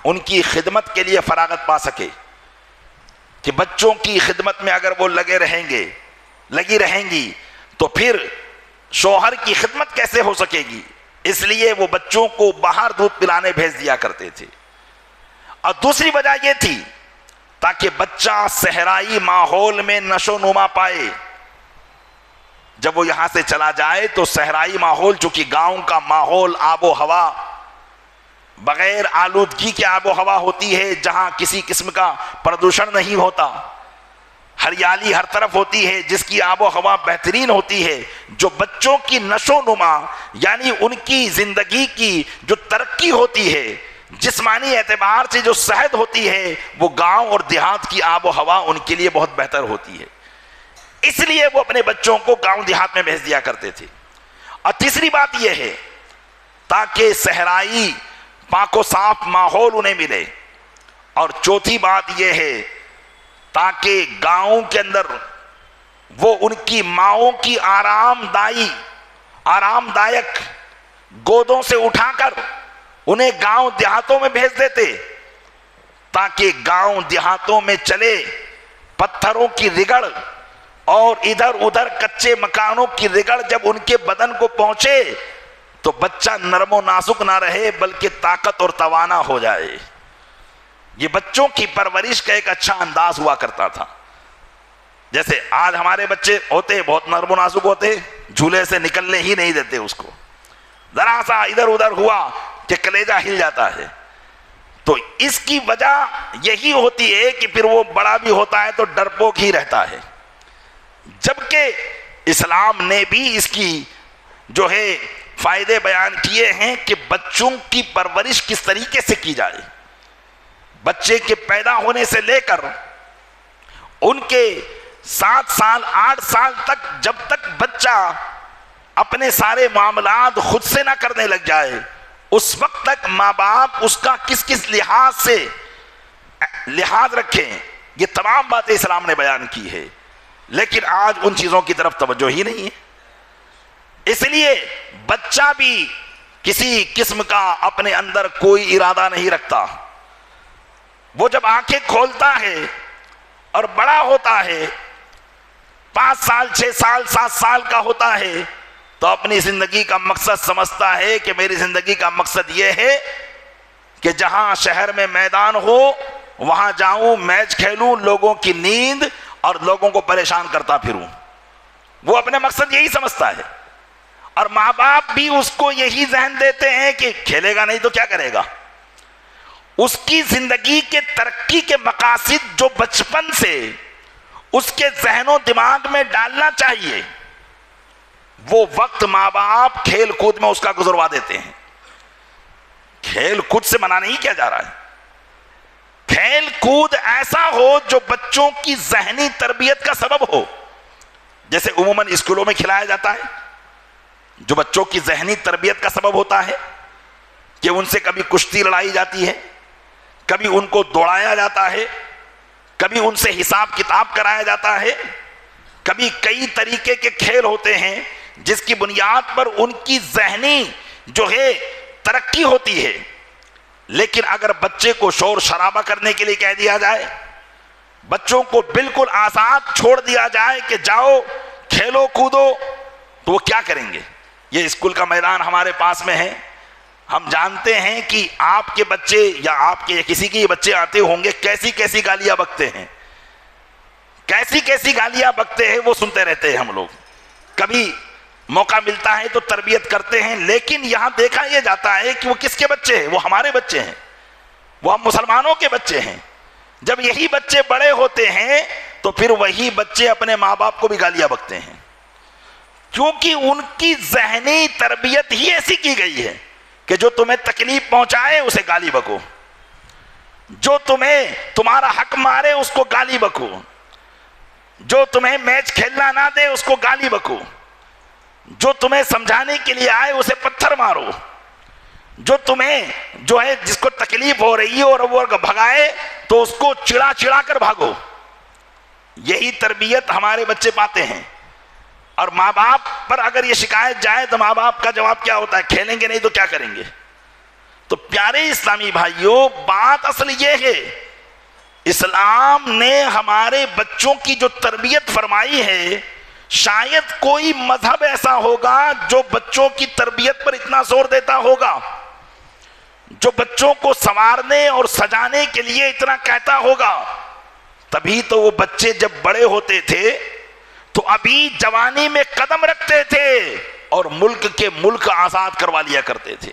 ان کی خدمت کے لیے فراغت پا سکے، کہ بچوں کی خدمت میں اگر وہ لگی رہیں گی تو پھر شوہر کی خدمت کیسے ہو سکے گی، اس لیے وہ بچوں کو باہر دودھ پلانے بھیج دیا کرتے تھے۔ اور دوسری وجہ یہ تھی تاکہ بچہ صحرائی ماحول میں نشو نما پائے، جب وہ یہاں سے چلا جائے تو صحرائی ماحول، چونکہ گاؤں کا ماحول، آب و ہوا بغیر آلودگی کے آب و ہوا ہوتی ہے جہاں کسی قسم کا پردوشن نہیں ہوتا، ہریالی ہر طرف ہوتی ہے، جس کی آب و ہوا بہترین ہوتی ہے، جو بچوں کی نشو نما یعنی ان کی زندگی کی جو ترقی ہوتی ہے، جسمانی اعتبار سے جو صحت ہوتی ہے، وہ گاؤں اور دیہات کی آب و ہوا ان کے لیے بہت بہتر ہوتی ہے۔ اس لیے وہ اپنے بچوں کو گاؤں دیہات میں بھیج دیا کرتے تھے۔ اور تیسری بات یہ ہے تاکہ صحرائی پاک و صاف ماحول انہیں ملے، اور چوتھی بات یہ ہے تاکہ گاؤں کے اندر وہ ان کی ماؤں کی آرام دائک گودوں سے اٹھا کر انہیں گاؤں دیہاتوں میں بھیج دیتے، تاکہ گاؤں دیہاتوں میں چلے پتھروں کی رگڑ اور ادھر ادھر کچے مکانوں کی رگڑ جب ان کے بدن کو پہنچے تو بچہ نرم و نازک نہ رہے بلکہ طاقت اور توانا ہو جائے۔ یہ بچوں کی پرورش کا ایک اچھا انداز ہوا کرتا تھا۔ جیسے آج ہمارے بچے ہوتے بہت نرم و نازک ہوتے، جھولے سے نکلنے ہی نہیں دیتے اس کو، ذرا سا ادھر ادھر ہوا کہ کلیجہ ہل جاتا ہے۔ تو اس کی وجہ یہی ہوتی ہے کہ پھر وہ بڑا بھی ہوتا ہے تو ڈرپوک ہی رہتا ہے، جبکہ اسلام نے بھی اس کی جو ہے فائدے بیان کیے ہیں کہ بچوں کی پرورش کس طریقے سے کی جائے۔ بچے کے پیدا ہونے سے لے کر ان کے 7 سال 8 سال تک، جب تک بچہ اپنے سارے معاملات خود سے نہ کرنے لگ جائے، اس وقت تک ماں باپ اس کا کس کس لحاظ سے لحاظ رکھیں، یہ تمام باتیں اسلام نے بیان کی ہے۔ لیکن آج ان چیزوں کی طرف توجہ ہی نہیں ہے، اس لیے بچہ بھی کسی قسم کا اپنے اندر کوئی ارادہ نہیں رکھتا۔ وہ جب آنکھیں کھولتا ہے اور بڑا ہوتا ہے، 5 سال 6 سال 7 سال کا ہوتا ہے، تو اپنی زندگی کا مقصد سمجھتا ہے کہ میری زندگی کا مقصد یہ ہے کہ جہاں شہر میں میدان ہو وہاں جاؤں، میچ کھیلوں، لوگوں کی نیند اور لوگوں کو پریشان کرتا پھروں۔ وہ اپنے مقصد یہی سمجھتا ہے، اور ماں باپ بھی اس کو یہی ذہن دیتے ہیں کہ کھیلے گا نہیں تو کیا کرے گا۔ اس کی زندگی کے ترقی کے مقاصد جو بچپن سے اس کے ذہن و دماغ میں ڈالنا چاہیے، وہ وقت ماں باپ کھیل کود میں اس کا گزروا دیتے ہیں۔ کھیل کود سے منع نہیں کیا جا رہا ہے، کھیل کود ایسا ہو جو بچوں کی ذہنی تربیت کا سبب ہو، جیسے عموماً اسکولوں میں کھلایا جاتا ہے، جو بچوں کی ذہنی تربیت کا سبب ہوتا ہے کہ ان سے کبھی کشتی لڑائی جاتی ہے، کبھی ان کو دوڑایا جاتا ہے، کبھی ان سے حساب کتاب کرایا جاتا ہے، کبھی کئی طریقے کے کھیل ہوتے ہیں جس کی بنیاد پر ان کی ذہنی جو ہے ترقی ہوتی ہے۔ لیکن اگر بچے کو شور شرابہ کرنے کے لیے کہہ دیا جائے، بچوں کو بالکل آزاد چھوڑ دیا جائے کہ جاؤ کھیلو کودو، تو وہ کیا کریں گے؟ یہ اسکول کا میدان ہمارے پاس میں ہے، ہم جانتے ہیں کہ آپ کے بچے یا آپ کے کسی کے بچے آتے ہوں گے، کیسی کیسی گالیاں بکتے ہیں، کیسی کیسی گالیاں بکتے ہیں، وہ سنتے رہتے ہیں ہم لوگ۔ کبھی موقع ملتا ہے تو تربیت کرتے ہیں، لیکن یہاں دیکھا یہ جاتا ہے کہ وہ کس کے بچے ہیں؟ وہ ہمارے بچے ہیں، وہ ہم مسلمانوں کے بچے ہیں۔ جب یہی بچے بڑے ہوتے ہیں تو پھر وہی بچے اپنے ماں باپ کو بھی گالیاں بکتے ہیں، کیونکہ ان کی ذہنی تربیت ہی ایسی کی گئی ہے کہ جو تمہیں تکلیف پہنچائے اسے گالی بکو، جو تمہیں تمہارا حق مارے اس کو گالی بکو، جو تمہیں میچ کھیلنا نہ دے اس کو گالی بکو، جو تمہیں سمجھانے کے لیے آئے اسے پتھر مارو، جو تمہیں جو ہے جس کو تکلیف ہو رہی ہے اور وہ بھگائے تو اس کو چڑا چڑا کر بھاگو۔ یہی تربیت ہمارے بچے پاتے ہیں، اور ماں باپ پر اگر یہ شکایت جائے تو ماں باپ کا جواب کیا ہوتا ہے؟ کھیلیں گے نہیں تو کیا کریں گے؟ تو پیارے اسلامی بھائیوں، بات اصل یہ ہے، اسلام نے ہمارے بچوں کی جو تربیت فرمائی ہے، شاید کوئی مذہب ایسا ہوگا جو بچوں کی تربیت پر اتنا زور دیتا ہوگا، جو بچوں کو سنوارنے اور سجانے کے لیے اتنا کہتا ہوگا۔ تبھی تو وہ بچے جب بڑے ہوتے تھے تو ابھی جوانی میں قدم رکھتے تھے اور ملک کے ملک آزاد کروا لیا کرتے تھے۔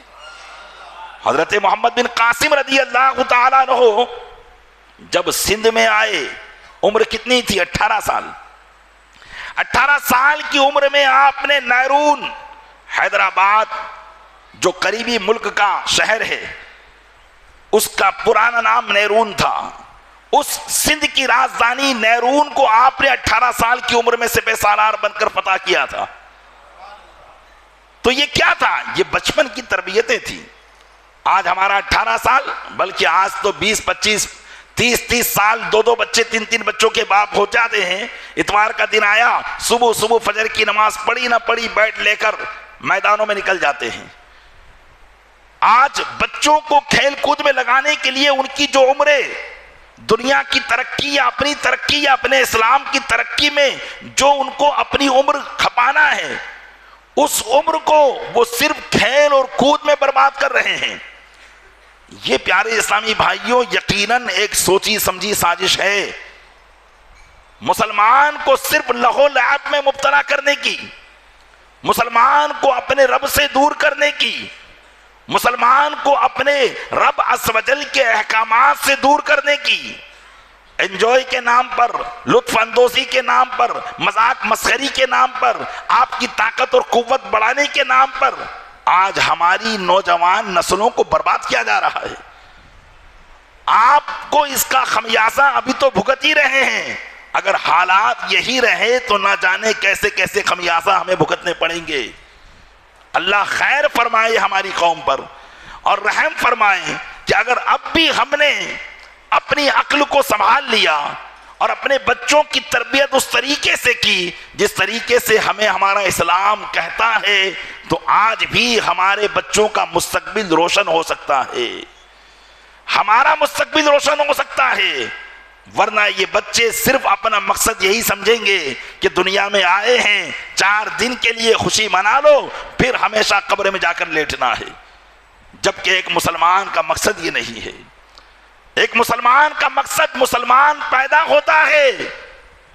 حضرت محمد بن قاسم رضی اللہ تعالیٰ عنہ جب سندھ میں آئے، عمر کتنی تھی؟ 18 سال۔ 18 سال کی عمر میں آپ نے نیرون، حیدرآباد جو قریبی ملک کا شہر ہے، اس کا پرانا نام نیرون تھا، اس سندھ کی راجدھانی نیرون کو آپ نے 18 سال کی عمر میں سپہ سالار بن کر فتح کیا تھا۔ تو یہ کیا تھا؟ یہ بچپن کی تربیتیں تھیں۔ آج ہمارا 18 سال، بلکہ آج تو 20 25 30 سال، 2 بچے 3 بچوں کے باپ ہو جاتے ہیں۔ اتوار کا دن آیا، صبح فجر کی نماز پڑھی نہ پڑھی، بیٹ لے کر میدانوں میں نکل جاتے ہیں۔ آج بچوں کو کھیل کود میں لگانے کے لیے ان کی جو عمریں دنیا کی ترقی یا اپنی ترقی یا اپنے اسلام کی ترقی میں جو ان کو اپنی عمر کھپانا ہے، اس عمر کو وہ صرف کھیل اور کود میں برباد کر رہے ہیں۔ یہ پیارے اسلامی بھائیوں یقیناً ایک سوچی سمجھی سازش ہے، مسلمان کو صرف لہو لعب میں مبتلا کرنے کی، مسلمان کو اپنے رب سے دور کرنے کی، مسلمان کو اپنے رب عز و جل کے احکامات سے دور کرنے کی، انجوائے کے نام پر، لطف اندوزی کے نام پر، مذاق مسخری کے نام پر، آپ کی طاقت اور قوت بڑھانے کے نام پر آج ہماری نوجوان نسلوں کو برباد کیا جا رہا ہے۔ آپ کو اس کا خمیازہ ابھی تو بھگت ہی رہے ہیں، اگر حالات یہی رہے تو نہ جانے کیسے کیسے خمیازہ ہمیں بھگتنے پڑیں گے۔ اللہ خیر فرمائے ہماری قوم پر اور رحم فرمائے کہ اگر اب بھی ہم نے اپنی عقل کو سنبھال لیا اور اپنے بچوں کی تربیت اس طریقے سے کی جس طریقے سے ہمیں ہمارا اسلام کہتا ہے، تو آج بھی ہمارے بچوں کا مستقبل روشن ہو سکتا ہے، ہمارا مستقبل روشن ہو سکتا ہے۔ ورنہ یہ بچے صرف اپنا مقصد یہی سمجھیں گے کہ دنیا میں آئے ہیں 4 دن کے لیے خوشی منا لو، پھر ہمیشہ قبر میں جا کر لیٹنا ہے، جبکہ ایک مسلمان کا مقصد یہ نہیں ہے۔ ایک مسلمان کا مقصد، مسلمان پیدا ہوتا ہے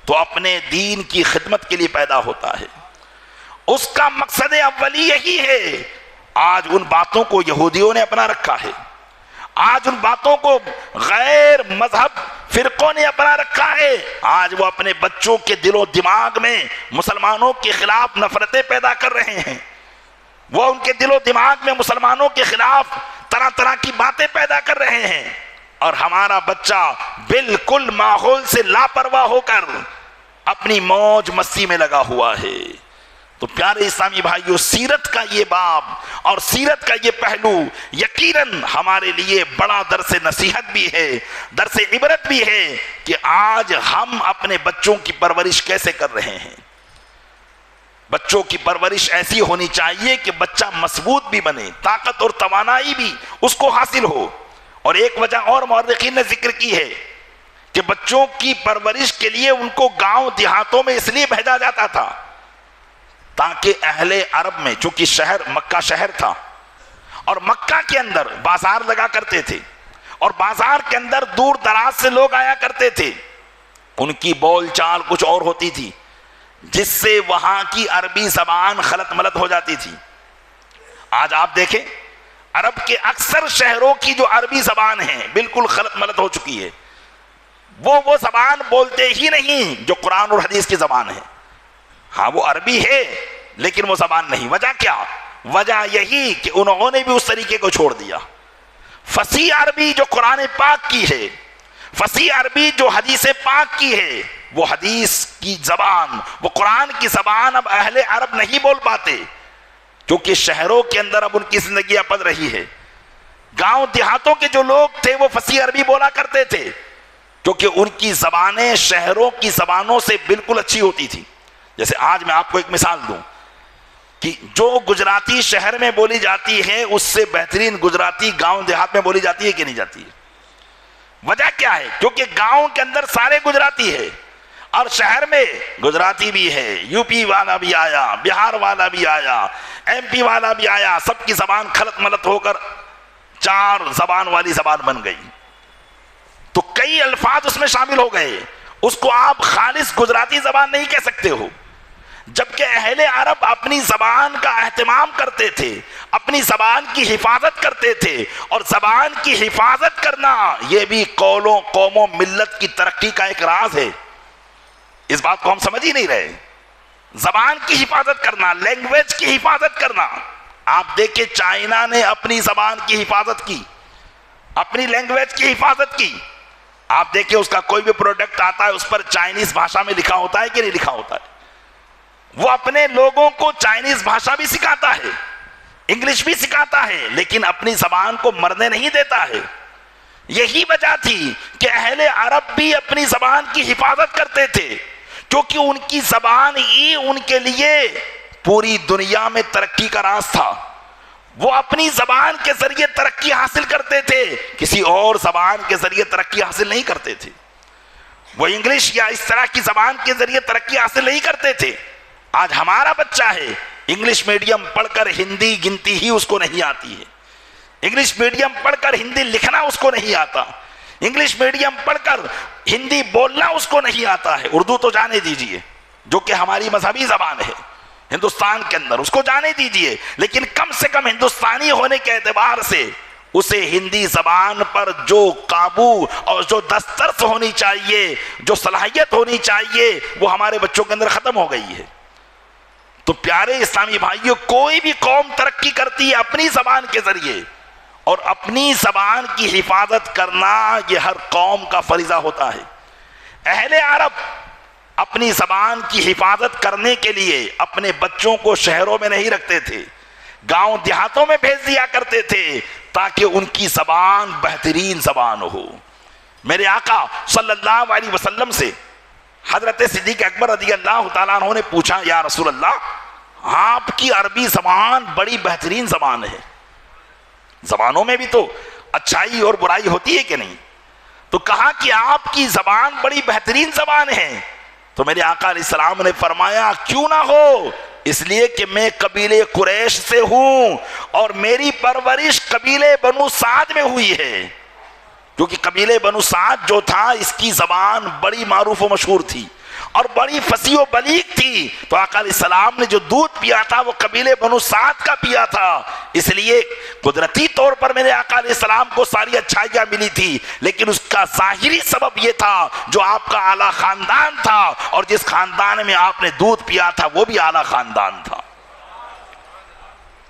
تو اپنے دین کی خدمت کے لیے پیدا ہوتا ہے، اس کا مقصد اولی یہی ہے۔ آج ان باتوں کو یہودیوں نے اپنا رکھا ہے، آج ان باتوں کو غیر مذہب فرقوں نے اپنا رکھا ہے۔ آج وہ اپنے بچوں کے دل و دماغ میں مسلمانوں کے خلاف نفرتیں پیدا کر رہے ہیں، وہ ان کے دل و دماغ میں مسلمانوں کے خلاف طرح طرح کی باتیں پیدا کر رہے ہیں، اور ہمارا بچہ بالکل ماحول سے لاپرواہ ہو کر اپنی موج مستی میں لگا ہوا ہے۔ تو پیارے اسلامی بھائیوں، سیرت کا یہ باب اور سیرت کا یہ پہلو یقیناً ہمارے لیے بڑا درس نصیحت بھی ہے، درس عبرت بھی ہے کہ آج ہم اپنے بچوں کی پرورش کیسے کر رہے ہیں۔ بچوں کی پرورش ایسی ہونی چاہیے کہ بچہ مضبوط بھی بنے، طاقت اور توانائی بھی اس کو حاصل ہو۔ اور ایک وجہ اور مورخین نے ذکر کی ہے کہ بچوں کی پرورش کے لیے ان کو گاؤں دیہاتوں میں اس لیے بھیجا جاتا تھا تاکہ اہل عرب میں، چونکہ شہر مکہ شہر تھا اور مکہ کے اندر بازار لگا کرتے تھے اور بازار کے اندر دور دراز سے لوگ آیا کرتے تھے، ان کی بول چال کچھ اور ہوتی تھی جس سے وہاں کی عربی زبان خلط ملط ہو جاتی تھی۔ آج آپ دیکھیں عرب کے اکثر شہروں کی جو عربی زبان ہے بالکل خلط ملط ہو چکی ہے، وہ زبان بولتے ہی نہیں جو قرآن اور حدیث کی زبان ہے۔ ہاں وہ عربی ہے لیکن وہ زبان نہیں۔ وجہ کیا؟ وجہ یہی کہ انہوں نے بھی اس طریقے کو چھوڑ دیا۔ فصیح عربی جو قرآن پاک کی ہے، فصیح عربی جو حدیث پاک کی ہے، وہ حدیث کی زبان، وہ قرآن کی زبان اب اہل عرب نہیں بول پاتے، کیونکہ شہروں کے اندر اب ان کی زندگیاں پل رہی ہے۔ گاؤں دیہاتوں کے جو لوگ تھے وہ فصیح عربی بولا کرتے تھے کیونکہ ان کی زبانیں شہروں کی زبانوں سے بالکل اچھی ہوتی تھی۔ جیسے آج میں آپ کو ایک مثال دوں کہ جو گجراتی شہر میں بولی جاتی ہے اس سے بہترین گجراتی گاؤں دیہات میں بولی جاتی ہے کہ نہیں جاتی ہے؟ وجہ کیا ہے؟ کیونکہ گاؤں کے اندر سارے گجراتی ہے اور شہر میں گجراتی بھی ہے، یو پی والا بھی آیا، بہار والا بھی آیا، ایم پی والا بھی آیا، سب کی زبان خلط ملط ہو کر 4 زبان والی زبان بن گئی۔ تو کئی الفاظ اس میں شامل ہو گئے، اس کو آپ خالص گجراتی زبان نہیں کہہ سکتے ہو، جبکہ اہل عرب اپنی زبان کا اہتمام کرتے تھے، اپنی زبان کی حفاظت کرتے تھے، اور زبان کی حفاظت کرنا یہ بھی قوم و ملت کی ترقی کا ایک راز ہے۔ اس بات کو ہم سمجھ ہی نہیں رہے۔ زبان کی حفاظت کرنا، لینگویج کی حفاظت کرنا۔ آپ دیکھیں چائنا نے اپنی زبان کی حفاظت کی، اپنی لینگویج کی حفاظت کی۔ آپ دیکھیں اس کا کوئی بھی پروڈکٹ آتا ہے اس پر چائنیز بھاشا میں لکھا ہوتا ہے کہ نہیں لکھا ہوتا ہے؟ وہ اپنے لوگوں کو چائنیز بھاشا بھی سکھاتا ہے، انگلش بھی سکھاتا ہے، لیکن اپنی زبان کو مرنے نہیں دیتا ہے۔ یہی وجہ تھی کہ اہل عرب بھی اپنی زبان کی حفاظت کرتے تھے، کیونکہ ان کی زبان ہی ان کے لیے پوری دنیا میں ترقی کا راز تھا۔ وہ اپنی زبان کے ذریعے ترقی حاصل کرتے تھے، کسی اور زبان کے ذریعے ترقی حاصل نہیں کرتے تھے۔ وہ انگلش یا اس طرح کی زبان کے ذریعے ترقی حاصل نہیں کرتے تھے۔ آج ہمارا بچہ ہے، انگلش میڈیم پڑھ کر ہندی گنتی ہی اس کو نہیں آتی ہے، انگلش میڈیم پڑھ کر ہندی لکھنا اس کو نہیں آتا، انگلش میڈیم پڑھ کر ہندی بولنا اس کو نہیں آتا ہے۔ اردو تو جانے دیجئے، جو کہ ہماری مذہبی زبان ہے ہندوستان کے اندر، اس کو جانے دیجئے، لیکن کم سے کم ہندوستانی ہونے کے اعتبار سے اسے ہندی زبان پر جو قابو اور جو دسترس ہونی چاہیے، جو صلاحیت ہونی چاہیے، وہ ہمارے بچوں کے اندر ختم ہو گئی ہے۔ تو پیارے اسلامی بھائیوں، کوئی بھی قوم ترقی کرتی ہے اپنی زبان کے ذریعے، اور اپنی زبان کی حفاظت کرنا یہ ہر قوم کا فریضہ ہوتا ہے۔ اہل عرب اپنی زبان کی حفاظت کرنے کے لیے اپنے بچوں کو شہروں میں نہیں رکھتے تھے، گاؤں دیہاتوں میں بھیج دیا کرتے تھے تاکہ ان کی زبان بہترین زبان ہو۔ میرے آقا صلی اللہ علیہ وسلم سے حضرت صدیق اکبر رضی اللہ تعالیٰ عنہ نے پوچھا، یا رسول اللہ، آپ کی عربی زبان بڑی بہترین زبان ہے، زبانوں میں بھی تو اچھائی اور برائی ہوتی ہے کہ نہیں؟ تو کہا کہ آپ کی زبان بڑی بہترین زبان ہے۔ تو میرے آقا علیہ السلام نے فرمایا، کیوں نہ ہو، اس لیے کہ میں قبیلے قریش سے ہوں اور میری پرورش قبیلے بنو سعد میں ہوئی ہے، کیونکہ قبیلے بنو سعد جو تھا اس کی زبان بڑی معروف و مشہور تھی اور بڑی فصیح و بلیغ تھی۔ تو آقا علیہ السلام نے جو دودھ پیا تھا وہ قبیلے بنو سعد کا پیا تھا، اس لیے قدرتی طور پر میرے آقا علیہ السلام کو ساری اچھائیاں ملی تھی، لیکن اس کا ظاہری سبب یہ تھا جو آپ کا اعلیٰ خاندان تھا، اور جس خاندان میں آپ نے دودھ پیا تھا وہ بھی اعلیٰ خاندان تھا۔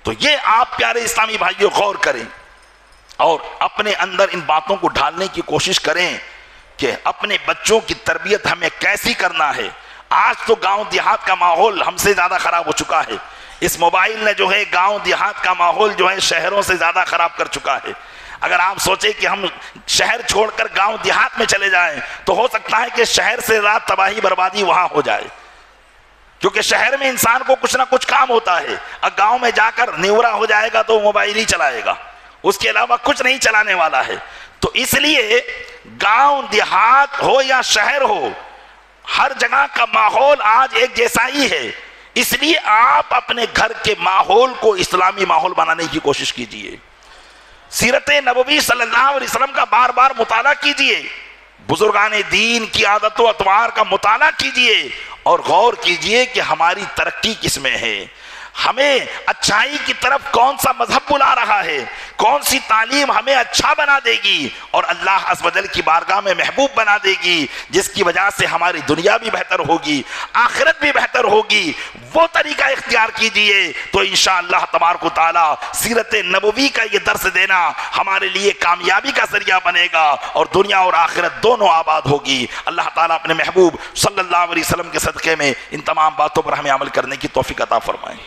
تو یہ آپ پیارے اسلامی بھائیوں غور کریں اور اپنے اندر ان باتوں کو ڈھالنے کی کوشش کریں کہ اپنے بچوں کی تربیت ہمیں کیسی کرنا ہے۔ آج تو گاؤں دیہات کا ماحول ہم سے زیادہ خراب ہو چکا ہے، اس موبائل نے جو ہے گاؤں دیہات کا ماحول جو ہے شہروں سے زیادہ خراب کر چکا ہے۔ اگر آپ سوچیں کہ ہم شہر چھوڑ کر گاؤں دیہات میں چلے جائیں تو ہو سکتا ہے کہ شہر سے زیادہ تباہی بربادی وہاں ہو جائے، کیونکہ شہر میں انسان کو کچھ نہ کچھ کام ہوتا ہے، اور گاؤں میں جا کر نیورا ہو جائے گا تو موبائل ہی چلائے گا، اس کے علاوہ کچھ نہیں چلانے والا ہے۔ تو اس لیے گاؤں دیہات ہو یا شہر ہو، ہر جگہ کا ماحول آج ایک جیسا ہی ہے، اس لیے آپ اپنے گھر کے ماحول کو اسلامی ماحول بنانے کی کوشش کیجئے۔ سیرت نبوی صلی اللہ علیہ وسلم کا بار بار مطالعہ کیجئے، بزرگان دین کی عادت و اطوار کا مطالعہ کیجئے، اور غور کیجئے کہ ہماری ترقی کس میں ہے، ہمیں اچھائی کی طرف کون سا مذہب بلا رہا ہے، کون سی تعلیم ہمیں اچھا بنا دے گی اور اللہ عز و جل کی بارگاہ میں محبوب بنا دے گی، جس کی وجہ سے ہماری دنیا بھی بہتر ہوگی، آخرت بھی بہتر ہوگی، وہ طریقہ اختیار کیجئے۔ تو انشاءاللہ تبارک و تعالی سیرت نبوی کا یہ درس دینا ہمارے لیے کامیابی کا ذریعہ بنے گا، اور دنیا اور آخرت دونوں آباد ہوگی۔ اللہ تعالیٰ اپنے محبوب صلی اللہ علیہ وسلم کے صدقے میں ان تمام باتوں پر ہمیں عمل کرنے کی توفیق عطا فرمائے۔